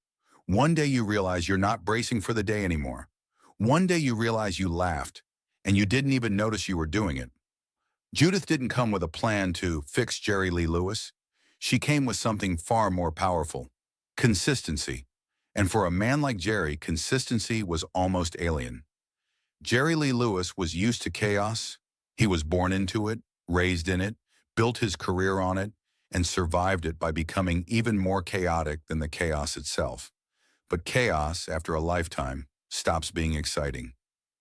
[SPEAKER 2] One day you realize you're not bracing for the day anymore. One day you realize you laughed, and you didn't even notice you were doing it. Judith didn't come with a plan to fix Jerry Lee Lewis. She came with something far more powerful: consistency. And for a man like Jerry, consistency was almost alien. Jerry Lee Lewis was used to chaos. He was born into it, raised in it, built his career on it, and survived it by becoming even more chaotic than the chaos itself. But chaos, after a lifetime, stops being exciting.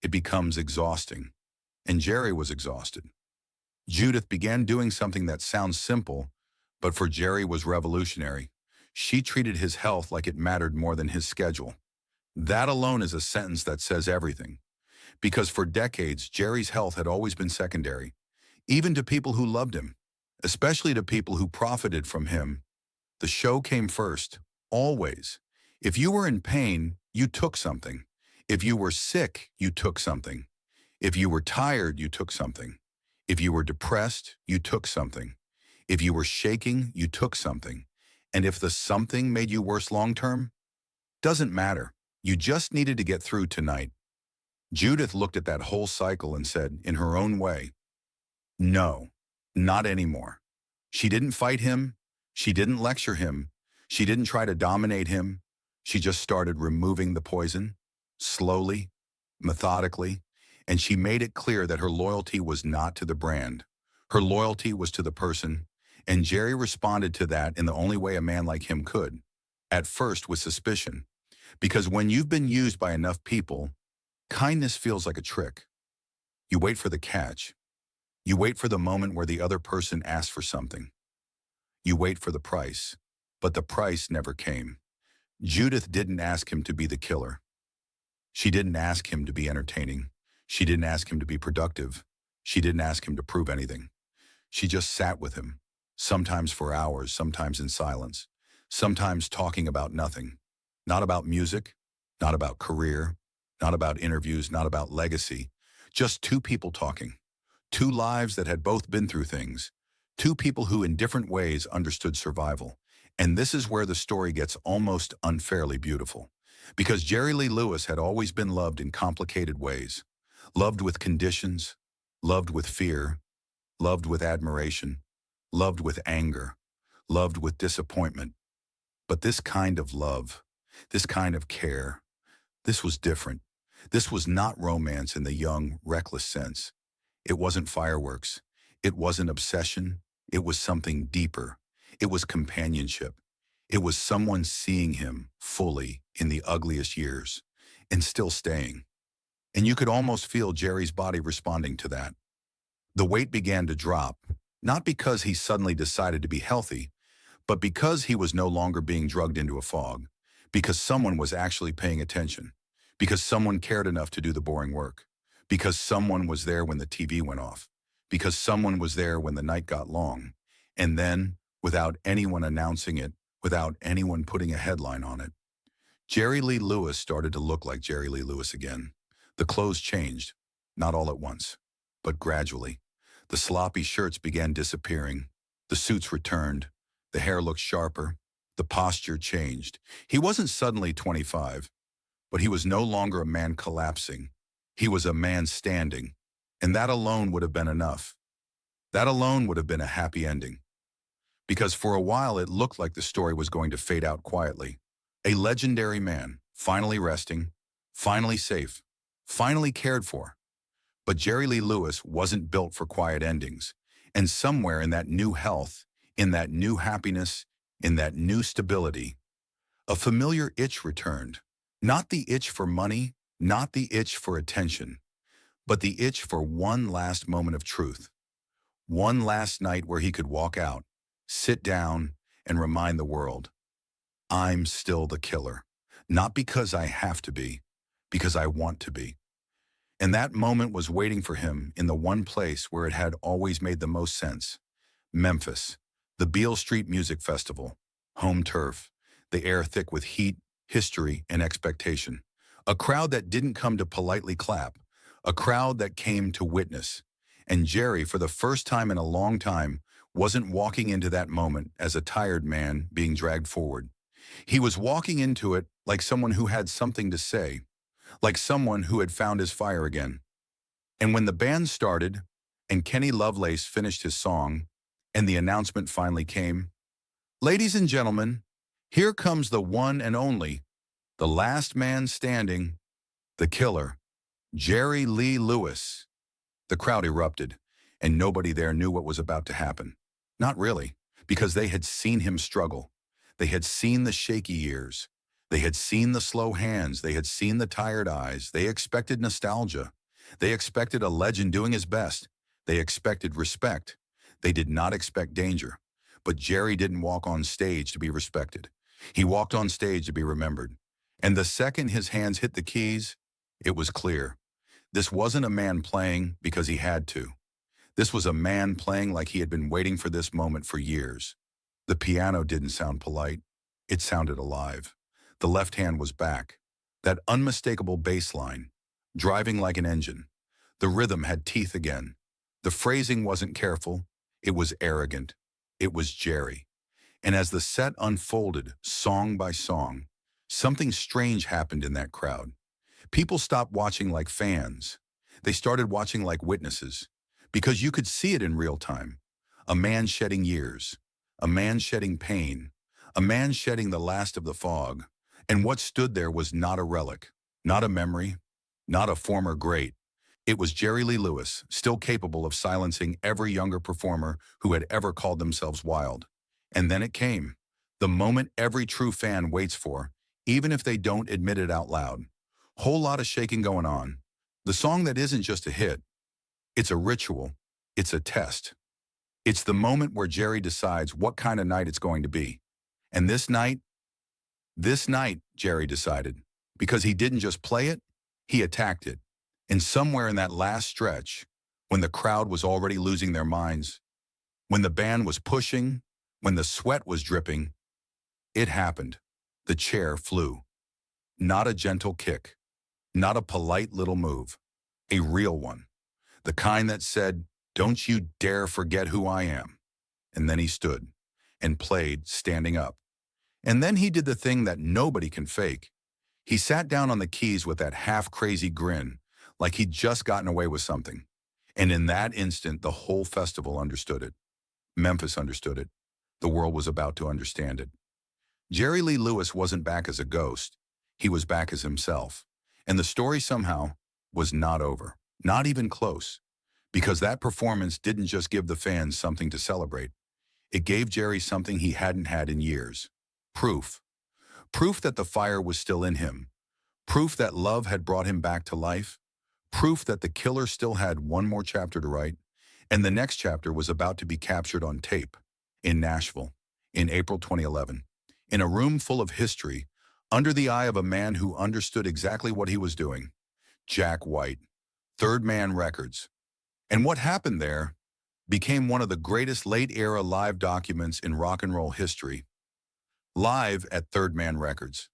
[SPEAKER 2] It becomes exhausting. And Jerry was exhausted. Judith began doing something that sounds simple, but for Jerry was revolutionary. She treated his health like it mattered more than his schedule. That alone is a sentence that says everything. Because for decades, Jerry's health had always been secondary, even to people who loved him, especially to people who profited from him. The show came first, always. If you were in pain, you took something. If you were sick, you took something. If you were tired, you took something. If you were depressed, you took something. If you were shaking, you took something. And if the something made you worse long-term, doesn't matter. You just needed to get through tonight. Judith looked at that whole cycle and said, in her own way, no, not anymore. She didn't fight him. She didn't lecture him. She didn't try to dominate him. She just started removing the poison, slowly, methodically, and she made it clear that her loyalty was not to the brand. Her loyalty was to the person, and Jerry responded to that in the only way a man like him could. At first with suspicion, because when you've been used by enough people, kindness feels like a trick. You wait for the catch. You wait for the moment where the other person asks for something. You wait for the price, but the price never came. Judith didn't ask him to be the killer. She didn't ask him to be entertaining. She didn't ask him to be productive. She didn't ask him to prove anything. She just sat with him, sometimes for hours, sometimes in silence, sometimes talking about nothing. Not about music, not about career, not about interviews, not about legacy. Just two people talking. Two lives that had both been through things. Two people who in different ways understood survival. And this is where the story gets almost unfairly beautiful. Because Jerry Lee Lewis had always been loved in complicated ways. Loved with conditions, loved with fear, loved with admiration, loved with anger, loved with disappointment. But this kind of love, this kind of care, this was different. This was not romance in the young, reckless sense. It wasn't fireworks. It wasn't obsession. It was something deeper. It was companionship. It was someone seeing him fully in the ugliest years and still staying. And you could almost feel Jerry's body responding to that. The weight began to drop, not because he suddenly decided to be healthy, but because he was no longer being drugged into a fog, because someone was actually paying attention, because someone cared enough to do the boring work, because someone was there when the TV went off, because someone was there when the night got long, and then, without anyone announcing it, without anyone putting a headline on it, Jerry Lee Lewis started to look like Jerry Lee Lewis again. The clothes changed, not all at once, but gradually. The sloppy shirts began disappearing. The suits returned. The hair looked sharper. The posture changed. He wasn't suddenly 25, but he was no longer a man collapsing. He was a man standing, and that alone would have been enough. That alone would have been a happy ending. Because for a while it looked like the story was going to fade out quietly. A legendary man, finally resting, finally safe, finally cared for. But Jerry Lee Lewis wasn't built for quiet endings. And somewhere in that new health, in that new happiness, in that new stability, a familiar itch returned. Not the itch for money, not the itch for attention, but the itch for one last moment of truth. One last night where he could walk out, sit down, and remind the world, I'm still the killer. Not because I have to be, because I want to be. And that moment was waiting for him in the one place where it had always made the most sense. Memphis, the Beale Street Music Festival, home turf, the air thick with heat, history, and expectation. A crowd that didn't come to politely clap, a crowd that came to witness. And Jerry, for the first time in a long time, wasn't walking into that moment as a tired man being dragged forward. He was walking into it like someone who had something to say, like someone who had found his fire again. And when the band started, and Kenny Lovelace finished his song, and the announcement finally came, ladies and gentlemen, here comes the one and only, the last man standing, the killer, Jerry Lee Lewis. The crowd erupted, and nobody there knew what was about to happen. Not really, because they had seen him struggle. They had seen the shaky years. They had seen the slow hands. They had seen the tired eyes. They expected nostalgia. They expected a legend doing his best. They expected respect. They did not expect danger. But Jerry didn't walk on stage to be respected. He walked on stage to be remembered. And the second his hands hit the keys, it was clear. This wasn't a man playing because he had to. This was a man playing like he had been waiting for this moment for years. The piano didn't sound polite. It sounded alive. The left hand was back. That unmistakable bass line, driving like an engine. The rhythm had teeth again. The phrasing wasn't careful. It was arrogant. It was Jerry. And as the set unfolded, song by song, something strange happened in that crowd. People stopped watching like fans. They started watching like witnesses, because you could see it in real time. A man shedding years. a man shedding pain, a man shedding the last of the fog, and what stood there was not a relic, not a memory, not a former great. It was Jerry Lee Lewis, still capable of silencing every younger performer who had ever called themselves wild. And then it came, the moment every true fan waits for, even if they don't admit it out loud. Whole lot of shaking going on. The song that isn't just a hit, it's a ritual, it's a test. It's the moment where Jerry decides what kind of night it's going to be. And this night, Jerry decided, because he didn't just play it, he attacked it. And somewhere in that last stretch, when the crowd was already losing their minds, when the band was pushing, when the sweat was dripping, it happened. The chair flew. Not a gentle kick, not a polite little move, a real one. The kind that said, "Don't you dare forget who I am." And then he stood and played standing up. And then he did the thing that nobody can fake. He sat down on the keys with that half-crazy grin, like he'd just gotten away with something. And in that instant, the whole festival understood it. Memphis understood it. The world was about to understand it. Jerry Lee Lewis wasn't back as a ghost. He was back as himself. And the story somehow was not over, not even close. Because that performance didn't just give the fans something to celebrate. It gave Jerry something he hadn't had in years. Proof. Proof that the fire was still in him. Proof that love had brought him back to life. Proof that the killer still had one more chapter to write. And the next chapter was about to be captured on tape. In Nashville. In April 2011. In a room full of history. Under the eye of a man who understood exactly what he was doing. Jack White. Third Man Records. And what happened there became one of the greatest late-era live documents in rock and roll history. Live at Third Man Records.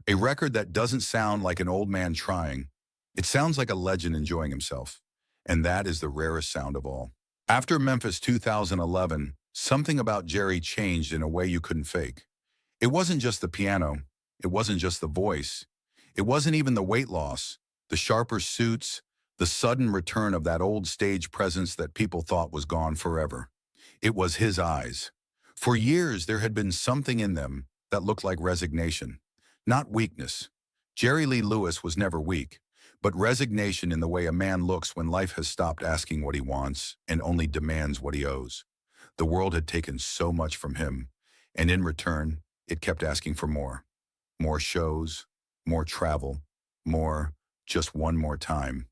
[SPEAKER 2] A record that doesn't sound like an old man trying. It sounds like a legend enjoying himself. And that is the rarest sound of all. After Memphis 2011, something about Jerry changed in a way you couldn't fake. It wasn't just the piano. It wasn't just the voice. It wasn't even the weight loss, the sharper suits, the sudden return of that old stage presence that people thought was gone forever. It was his eyes. For years, there had been something in them that looked like resignation, not weakness. Jerry Lee Lewis was never weak, but resignation in the way a man looks when life has stopped asking what he wants and only demands what he owes. The world had taken so much from him, and in return, it kept asking for more. More shows, more travel, more, just one more time.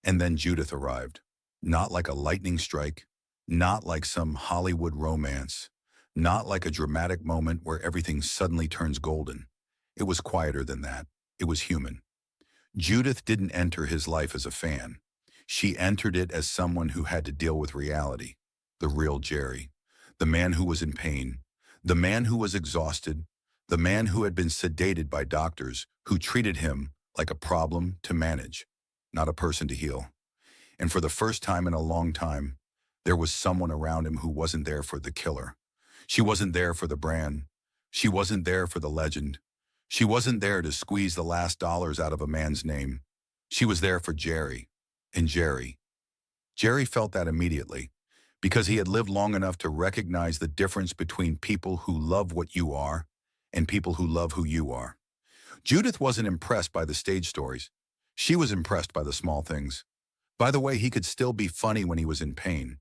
[SPEAKER 2] And then Judith arrived. Not like a lightning strike, not like some Hollywood romance, not like a dramatic moment where everything suddenly turns golden. It was quieter than that. It was human. Judith didn't enter his life as a fan. She entered it as someone who had to deal with reality. The real Jerry. The man who was in pain. The man who was exhausted. The man who had been sedated by doctors who treated him like a problem to manage, not a person to heal. And for the first time in a long time, there was someone around him who wasn't there for the killer. She wasn't there for the brand. She wasn't there for the legend. She wasn't there to squeeze the last dollars out of a man's name. She was there for Jerry. And Jerry. Jerry felt that immediately, because he had lived long enough to recognize the difference between people who love what you are and people who love who you are. Judith wasn't impressed by the stage stories. She was impressed by the small things. By the way he could still be funny when he was in pain.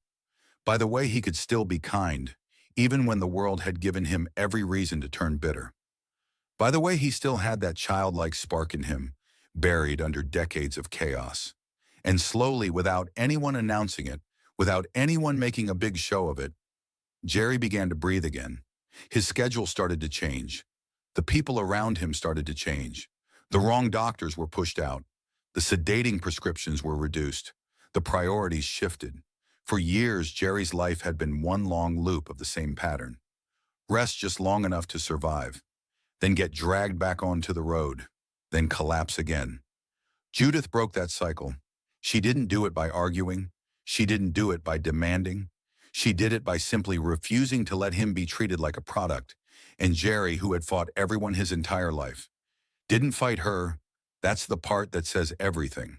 [SPEAKER 2] By the way he could still be kind, even when the world had given him every reason to turn bitter. By the way he still had that childlike spark in him, buried under decades of chaos. And slowly, without anyone announcing it, without anyone making a big show of it, Jerry began to breathe again. His schedule started to change. The people around him started to change. The wrong doctors were pushed out. The sedating prescriptions were reduced. The priorities shifted. For years, Jerry's life had been one long loop of the same pattern. Rest just long enough to survive, then get dragged back onto the road, then collapse again. Judith broke that cycle. She didn't do it by arguing. She didn't do it by demanding. She did it by simply refusing to let him be treated like a product. And Jerry, who had fought everyone his entire life, didn't fight her. That's the part that says everything.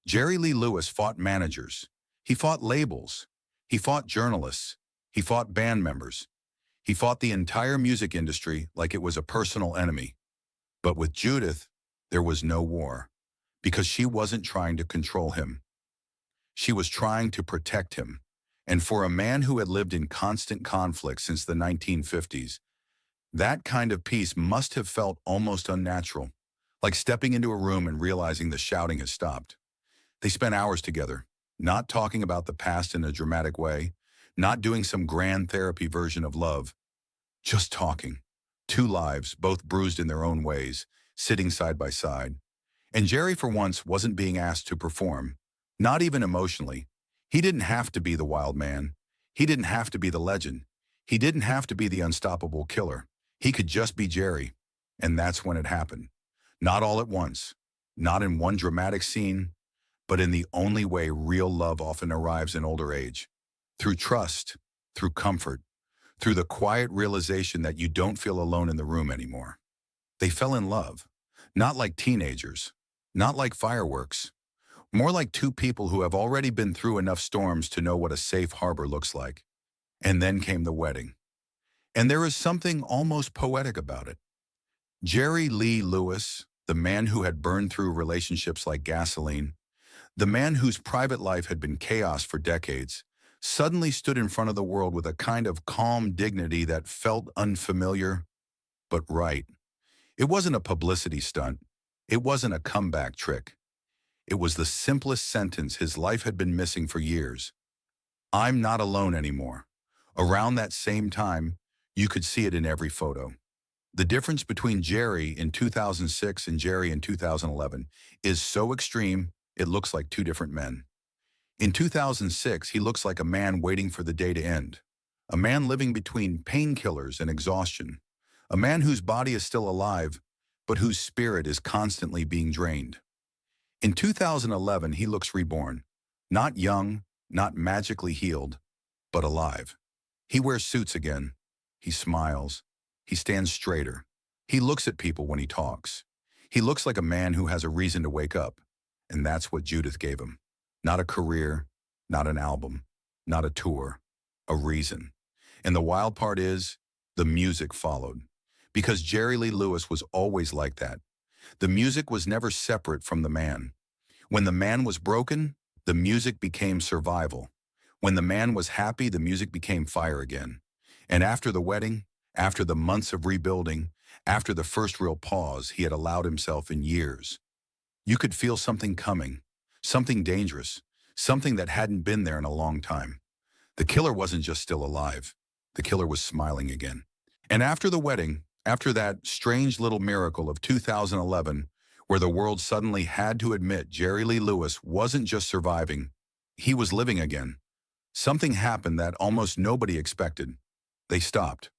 [SPEAKER 2] Jerry Lee Lewis fought managers. He fought labels. He fought journalists. He fought band members. He fought the entire music industry like it was a personal enemy. But with Judith, there was no war, because she wasn't trying to control him. She was trying to protect him. And for a man who had lived in constant conflict since the 1950s, that kind of peace must have felt almost unnatural, like stepping into a room and realizing the shouting has stopped. They spent hours together, not talking about the past in a dramatic way, not doing some grand therapy version of love, just talking. Two lives, both bruised in their own ways, sitting side by side. And Jerry, for once, wasn't being asked to perform, not even emotionally. He didn't have to be the wild man. He didn't have to be the legend. He didn't have to be the unstoppable killer. He could just be Jerry. And that's when it happened. Not all at once, not in one dramatic scene, but in the only way real love often arrives in older age. Through trust, through comfort, through the quiet realization that you don't feel alone in the room anymore. They fell in love, not like teenagers, not like fireworks, more like two people who have already been through enough storms to know what a safe harbor looks like. And then came the wedding. And there is something almost poetic about it. Jerry Lee Lewis, the man who had burned through relationships like gasoline, the man whose private life had been chaos for decades, suddenly stood in front of the world with a kind of calm dignity that felt unfamiliar, but right. It wasn't a publicity stunt. It wasn't a comeback trick. It was the simplest sentence his life had been missing for years. I'm not alone anymore. Around that same time, you could see it in every photo. The difference between Jerry in 2006 and Jerry in 2011 is so extreme, it looks like two different men. In 2006, he looks like a man waiting for the day to end, a man living between painkillers and exhaustion, a man whose body is still alive, but whose spirit is constantly being drained. In 2011, he looks reborn, not young, not magically healed, but alive. He wears suits again. He smiles. He stands straighter. He looks at people when he talks. He looks like a man who has a reason to wake up. And that's what Judith gave him. Not a career, not an album, not a tour, a reason. And the wild part is, the music followed. Because Jerry Lee Lewis was always like that. The music was never separate from the man. When the man was broken, the music became survival. When the man was happy, the music became fire again. And after the wedding, after the months of rebuilding, after the first real pause he had allowed himself in years, you could feel something coming, something dangerous, something that hadn't been there in a long time. The killer wasn't just still alive. The killer was smiling again. And after the wedding, after that strange little miracle of 2011, where the world suddenly had to admit Jerry Lee Lewis wasn't just surviving, he was living again. Something happened that almost nobody expected. They stopped.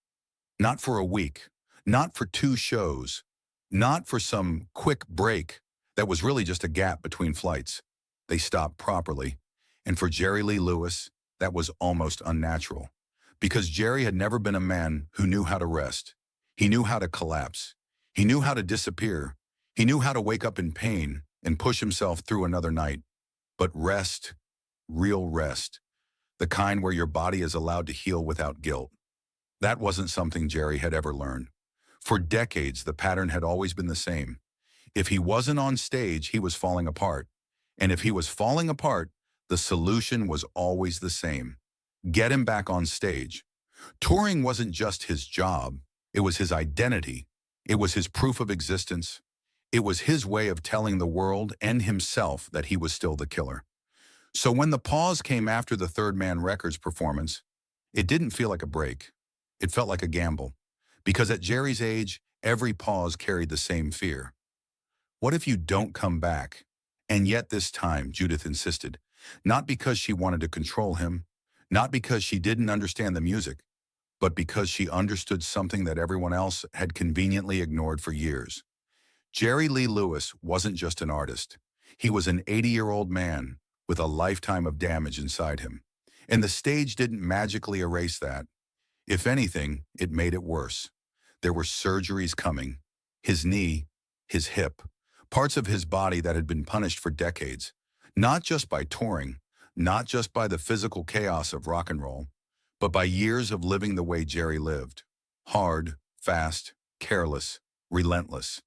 [SPEAKER 2] Not for a week, not for 2 shows, not for some quick break that was really just a gap between flights. They stopped properly. And for Jerry Lee Lewis, that was almost unnatural. Because Jerry had never been a man who knew how to rest. He knew how to collapse. He knew how to disappear. He knew how to wake up in pain and push himself through another night. But rest, real rest, the kind where your body is allowed to heal without guilt, that wasn't something Jerry had ever learned. For decades, the pattern had always been the same. If he wasn't on stage, he was falling apart. And if he was falling apart, the solution was always the same. Get him back on stage. Touring wasn't just his job. It was his identity. It was his proof of existence. It was his way of telling the world and himself that he was still the killer. So when the pause came after the Third Man Records performance, it didn't feel like a break. It felt like a gamble. Because at Jerry's age, every pause carried the same fear. What if you don't come back? And yet this time, Judith insisted, not because she wanted to control him, not because she didn't understand the music, but because she understood something that everyone else had conveniently ignored for years. Jerry Lee Lewis wasn't just an artist. He was an 80-year-old man with a lifetime of damage inside him. And the stage didn't magically erase that. If anything, it made it worse. There were surgeries coming. His knee, his hip, parts of his body that had been punished for decades, not just by touring, not just by the physical chaos of rock and roll, but by years of living the way Jerry lived. Hard, fast, careless, relentless.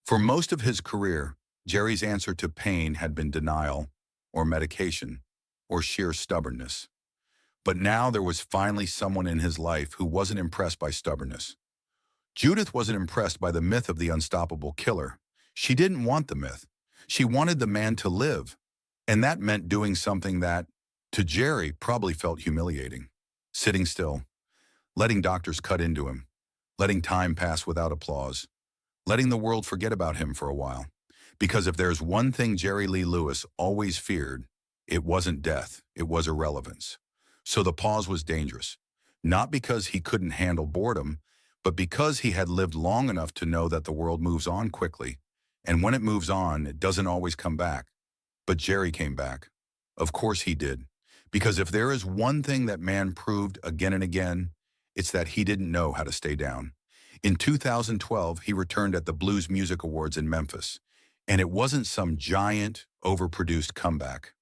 [SPEAKER 2] For most of his career, Jerry's answer to pain had been denial, or medication, or sheer stubbornness. But now there was finally someone in his life who wasn't impressed by stubbornness. Judith wasn't impressed by the myth of the unstoppable killer. She didn't want the myth. She wanted the man to live. And that meant doing something that, to Jerry, probably felt humiliating. Sitting still, letting doctors cut into him, letting time pass without applause, letting the world forget about him for a while. Because if there's one thing Jerry Lee Lewis always feared, it wasn't death, it was irrelevance. So the pause was dangerous, not because he couldn't handle boredom, but because he had lived long enough to know that the world moves on quickly, and when it moves on, it doesn't always come back. But Jerry came back. Of course he did, because if there is one thing that man proved again and again, it's that he didn't know how to stay down. In 2012, he returned at the Blues Music Awards in Memphis, and it wasn't some giant, overproduced comeback.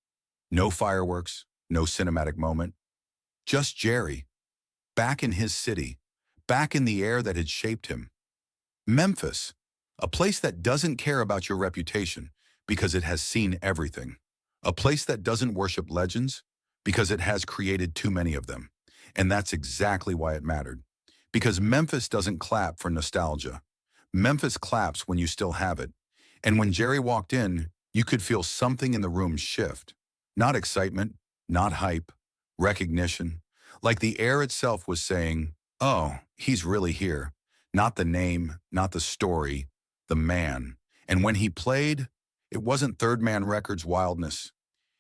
[SPEAKER 2] No fireworks, no cinematic moment. Just Jerry, back in his city, back in the air that had shaped him. Memphis, a place that doesn't care about your reputation because it has seen everything. A place that doesn't worship legends because it has created too many of them. And that's exactly why it mattered. Because Memphis doesn't clap for nostalgia. Memphis claps when you still have it. And when Jerry walked in, you could feel something in the room shift. Not excitement, not hype, recognition. Like the air itself was saying, oh, he's really here. Not the name, not the story, the man. And when he played, it wasn't Third Man Records wildness.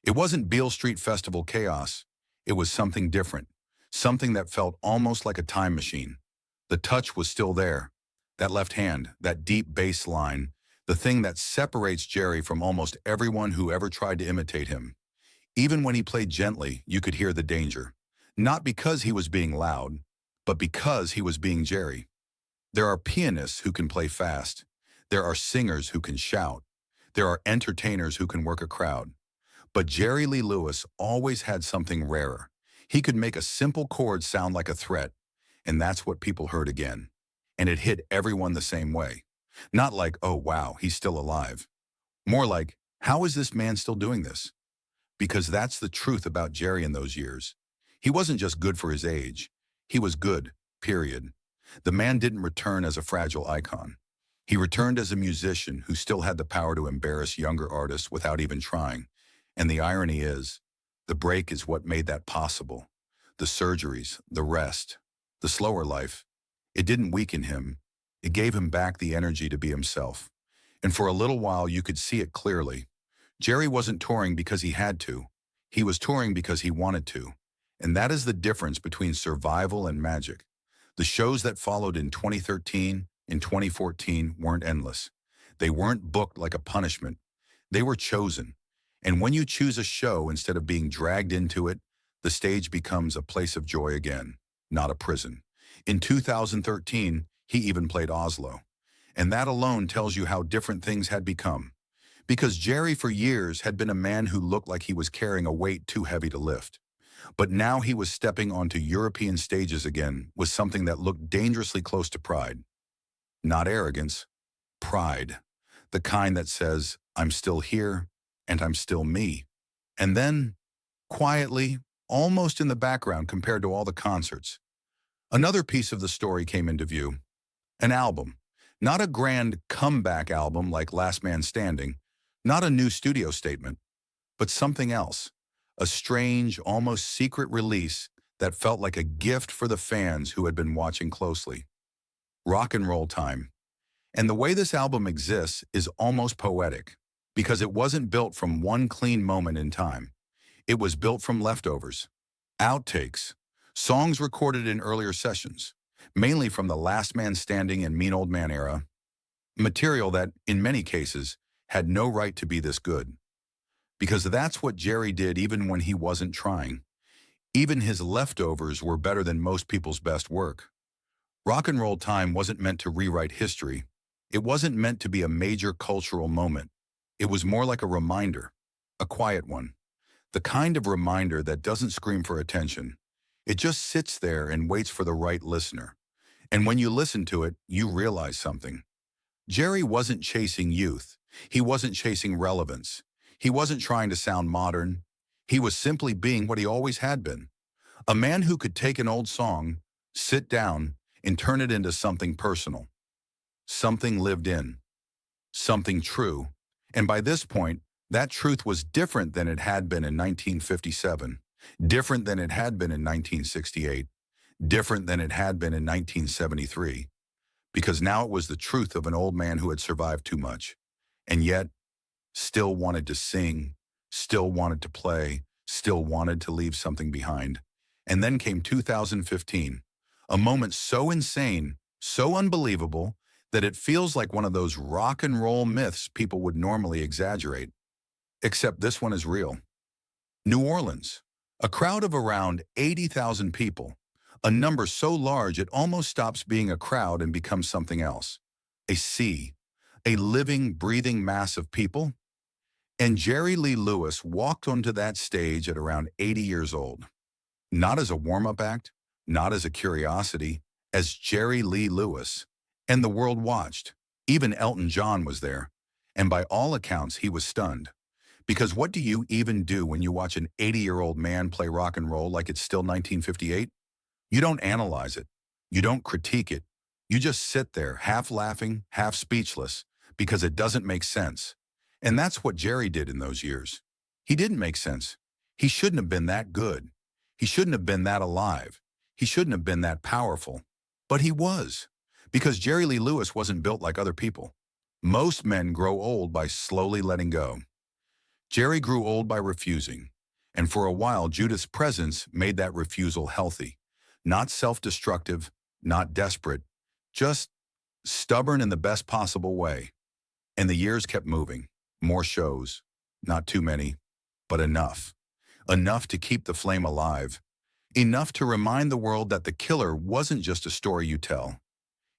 [SPEAKER 2] It wasn't Beale Street Festival chaos. It was something different. Something that felt almost like a time machine. The touch was still there. That left hand, that deep bass line, the thing that separates Jerry from almost everyone who ever tried to imitate him. Even when he played gently, you could hear the danger. Not because he was being loud, but because he was being Jerry. There are pianists who can play fast. There are singers who can shout. There are entertainers who can work a crowd. But Jerry Lee Lewis always had something rarer. He could make a simple chord sound like a threat, and that's what people heard again. And it hit everyone the same way. Not like, oh wow, he's still alive. More like, how is this man still doing this? Because that's the truth about Jerry in those years. He wasn't just good for his age. He was good, period. The man didn't return as a fragile icon. He returned as a musician who still had the power to embarrass younger artists without even trying. And the irony is, the break is what made that possible. The surgeries, the rest, the slower life. It didn't weaken him. It gave him back the energy to be himself. And for a little while, you could see it clearly. Jerry wasn't touring because he had to. He was touring because he wanted to. And that is the difference between survival and magic. The shows that followed in 2013 and 2014 weren't endless. They weren't booked like a punishment. They were chosen. And when you choose a show instead of being dragged into it, the stage becomes a place of joy again, not a prison. In 2013, he even played Oslo. And that alone tells you how different things had become. Because Jerry for years had been a man who looked like he was carrying a weight too heavy to lift. But now he was stepping onto European stages again with something that looked dangerously close to pride. Not arrogance, pride. The kind that says, I'm still here, and I'm still me. And then, quietly, almost in the background compared to all the concerts, another piece of the story came into view. An album. Not a grand comeback album like Last Man Standing, not a new studio statement, but something else. A strange, almost secret release that felt like a gift for the fans who had been watching closely. Rock and Roll Time. And the way this album exists is almost poetic, because it wasn't built from one clean moment in time. It was built from leftovers, outtakes, songs recorded in earlier sessions, mainly from the Last Man Standing and Mean Old Man era, material that, in many cases, had no right to be this good. Because that's what Jerry did even when he wasn't trying. Even his leftovers were better than most people's best work. Rock and Roll Time wasn't meant to rewrite history. It wasn't meant to be a major cultural moment. It was more like a reminder, a quiet one. The kind of reminder that doesn't scream for attention. It just sits there and waits for the right listener. And when you listen to it, you realize something. Jerry wasn't chasing youth. He wasn't chasing relevance. He wasn't trying to sound modern. He was simply being what he always had been. A man who could take an old song, sit down, and turn it into something personal. Something lived in. Something true. And by this point, that truth was different than it had been in 1957, different than it had been in 1968, different than it had been in 1973, because now it was the truth of an old man who had survived too much, and yet still wanted to sing, still wanted to play, still wanted to leave something behind. And then came 2015, a moment so insane, so unbelievable, that it feels like one of those rock and roll myths people would normally exaggerate. Except this one is real. New Orleans, a crowd of around 80,000 people, a number so large it almost stops being a crowd and becomes something else. A sea, a living, breathing mass of people. And Jerry Lee Lewis walked onto that stage at around 80 years old. Not as a warm-up act, not as a curiosity, as Jerry Lee Lewis. And the world watched. Even Elton John was there. And by all accounts, he was stunned. Because what do you even do when you watch an 80-year-old man play rock and roll like it's still 1958? You don't analyze it. You don't critique it. You just sit there, half laughing, half speechless, because it doesn't make sense. And that's what Jerry did in those years. He didn't make sense. He shouldn't have been that good. He shouldn't have been that alive. He shouldn't have been that powerful. But he was. Because Jerry Lee Lewis wasn't built like other people. Most men grow old by slowly letting go. Jerry grew old by refusing. And for a while, Judith's presence made that refusal healthy. Not self-destructive, not desperate, just stubborn in the best possible way. And the years kept moving. More shows. Not too many, but enough. Enough to keep the flame alive. Enough to remind the world that the killer wasn't just a story you tell.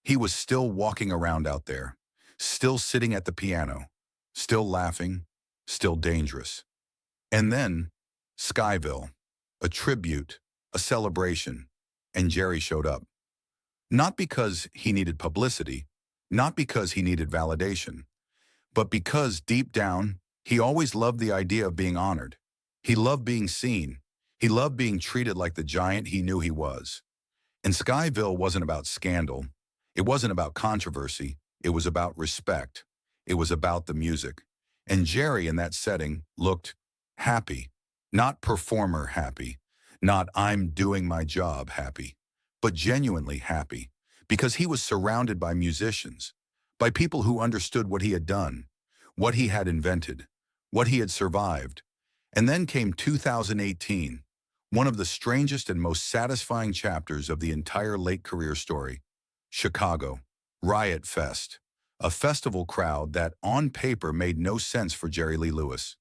[SPEAKER 2] He was still walking around out there, still sitting at the piano, still laughing, still dangerous. And then, Skyville, a tribute, a celebration, and Jerry showed up. Not because he needed publicity, not because he needed validation, but because deep down, he always loved the idea of being honored. He loved being seen. He loved being treated like the giant he knew he was. And Skyville wasn't about scandal. It wasn't about controversy. It was about respect. It was about the music. And Jerry in that setting looked happy. Not performer happy. Not I'm doing my job happy. But genuinely happy. Because he was surrounded by musicians. By people who understood what he had done. What he had invented. What he had survived. And then came 2018. One of the strangest and most satisfying chapters of the entire late career story. Chicago, Riot Fest, a festival crowd that on paper made no sense for Jerry Lee Lewis.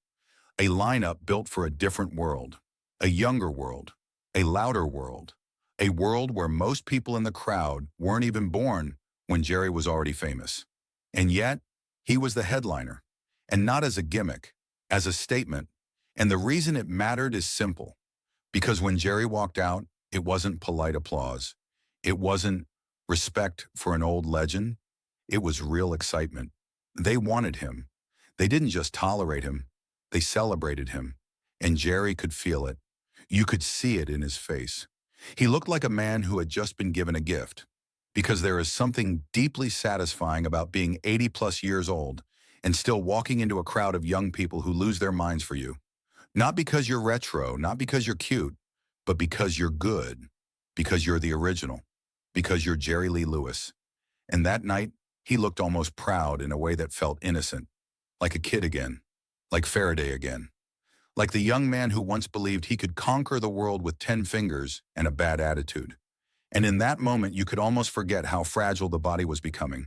[SPEAKER 2] A lineup built for a different world, a younger world, a louder world, a world where most people in the crowd weren't even born when Jerry was already famous. And yet, he was the headliner, and not as a gimmick, as a statement. And the reason it mattered is simple. Because when Jerry walked out, it wasn't polite applause. It wasn't respect for an old legend. It was real excitement. They wanted him. They didn't just tolerate him. They celebrated him. And Jerry could feel it. You could see it in his face. He looked like a man who had just been given a gift. Because there is something deeply satisfying about being 80+ years old and still walking into a crowd of young people who lose their minds for you. Not because you're retro, not because you're cute, but because you're good, because you're the original, because you're Jerry Lee Lewis. And that night, he looked almost proud in a way that felt innocent, like a kid again, like Faraday again, like the young man who once believed he could conquer the world with 10 fingers and a bad attitude. And in that moment, you could almost forget how fragile the body was becoming.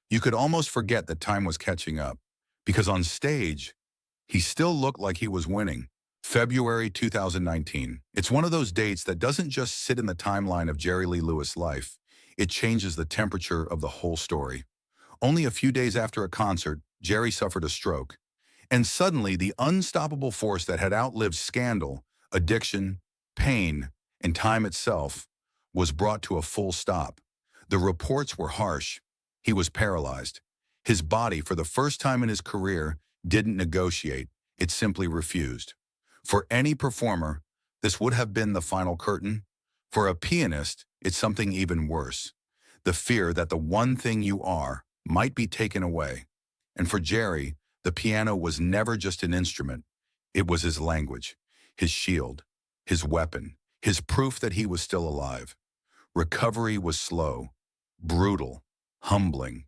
[SPEAKER 2] You could almost forget that time was catching up, because on stage, he still looked like he was winning. February 2019. It's one of those dates that doesn't just sit in the timeline of Jerry Lee Lewis' life. It changes the temperature of the whole story. Only a few days after a concert, Jerry suffered a stroke. And suddenly, the unstoppable force that had outlived scandal, addiction, pain, and time itself was brought to a full stop. The reports were harsh. He was paralyzed. His body, for the first time in his career, didn't negotiate. It simply refused. For any performer, this would have been the final curtain. For a pianist, it's something even worse. The fear that the one thing you are might be taken away. And for Jerry, the piano was never just an instrument. It was his language, his shield, his weapon, his proof that he was still alive. Recovery was slow, brutal, humbling.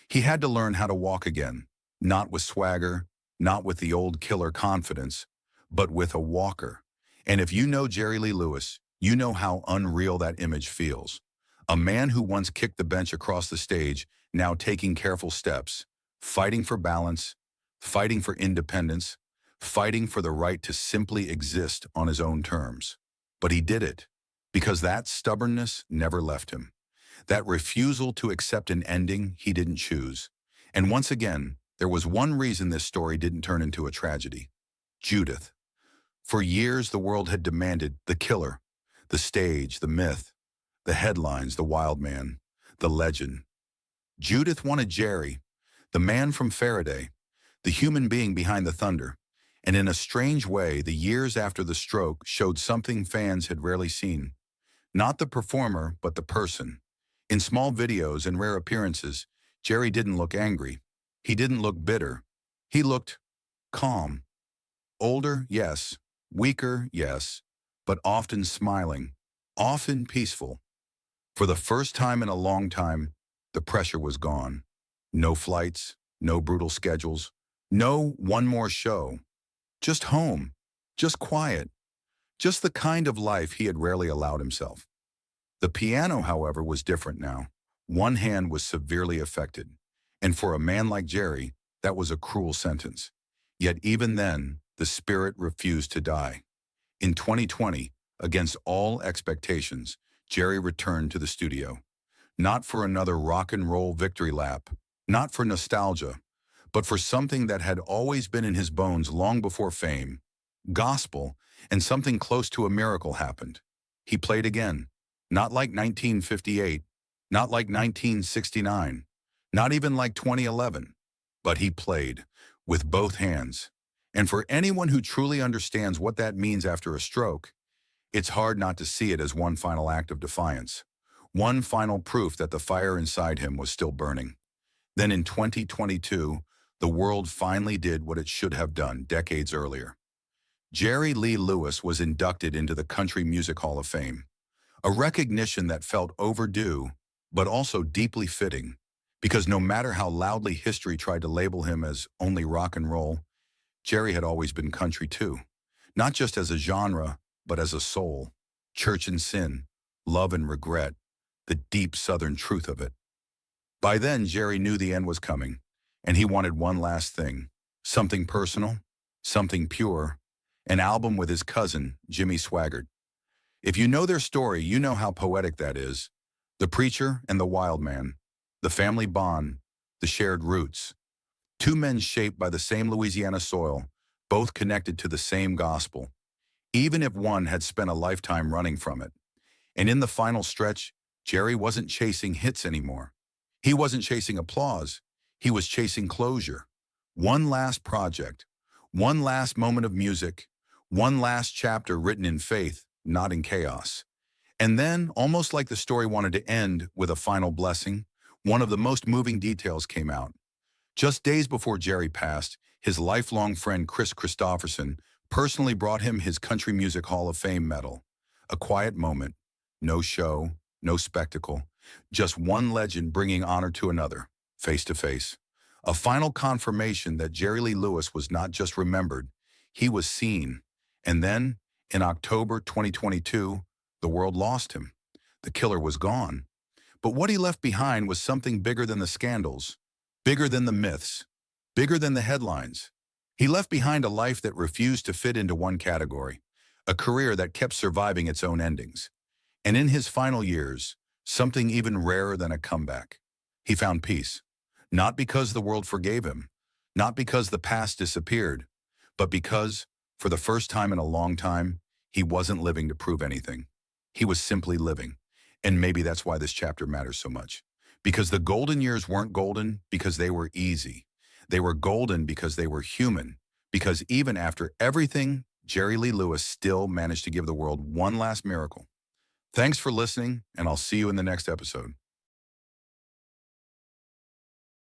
[SPEAKER 2] He had to learn how to walk again, not with swagger, not with the old killer confidence, but with a walker. And if you know Jerry Lee Lewis, you know how unreal that image feels. A man who once kicked the bench across the stage, now taking careful steps, fighting for balance, fighting for independence, fighting for the right to simply exist on his own terms. But he did it, because that stubbornness never left him. That refusal to accept an ending he didn't choose. And once again, there was one reason this story didn't turn into a tragedy. Judith. For years, the world had demanded the killer, the stage, the myth, the headlines, the wild man, the legend. Judith wanted Jerry, the man from Faraday, the human being behind the thunder. And in a strange way, the years after the stroke showed something fans had rarely seen. Not the performer, but the person. In small videos and rare appearances, Jerry didn't look angry. He didn't look bitter. He looked calm. Older, yes. Weaker, yes. But often smiling. Often peaceful. For the first time in a long time, the pressure was gone. No flights, no brutal schedules, no one more show. Just home, just quiet, just the kind of life he had rarely allowed himself. The piano, however, was different now. One hand was severely affected, and for a man like Jerry, that was a cruel sentence. Yet even then, the spirit refused to die. In 2020, against all expectations, Jerry returned to the studio. Not for another rock and roll victory lap, not for nostalgia, but for something that had always been in his bones long before fame. Gospel, and something close to a miracle happened. He played again, not like 1958, not like 1969, not even like 2011, but he played with both hands. And for anyone who truly understands what that means after a stroke, it's hard not to see it as one final act of defiance, one final proof that the fire inside him was still burning. Then in 2022, the world finally did what it should have done decades earlier. Jerry Lee Lewis was inducted into the Country Music Hall of Fame, a recognition that felt overdue, but also deeply fitting, because no matter how loudly history tried to label him as only rock and roll, Jerry had always been country too, not just as a genre, but as a soul, church and sin, love and regret, the deep Southern truth of it. By then, Jerry knew the end was coming, and he wanted one last thing, something personal, something pure, an album with his cousin, Jimmy Swaggart. If you know their story, you know how poetic that is. The preacher and the wild man, the family bond, the shared roots. Two men shaped by the same Louisiana soil, both connected to the same gospel, even if one had spent a lifetime running from it. And in the final stretch, Jerry wasn't chasing hits anymore. He wasn't chasing applause. He was chasing closure. One last project, one last moment of music, one last chapter written in faith, not in chaos. And then, almost like the story wanted to end with a final blessing, one of the most moving details came out. Just days before Jerry passed, his lifelong friend Chris Christopherson personally brought him his Country Music Hall of Fame medal. A quiet moment, no show, no spectacle, just one legend bringing honor to another, face to face. A final confirmation that Jerry Lee Lewis was not just remembered, he was seen. And then, in October 2022, the world lost him. The killer was gone. But what he left behind was something bigger than the scandals, bigger than the myths, bigger than the headlines. He left behind a life that refused to fit into one category, a career that kept surviving its own endings. And in his final years, something even rarer than a comeback. He found peace, not because the world forgave him, not because the past disappeared, but because, for the first time in a long time, he wasn't living to prove anything. He was simply living. And maybe that's why this chapter matters so much. Because the golden years weren't golden because they were easy. They were golden because they were human. Because even after everything, Jerry Lee Lewis still managed to give the world one last miracle. Thanks for listening, and I'll see you in the next episode.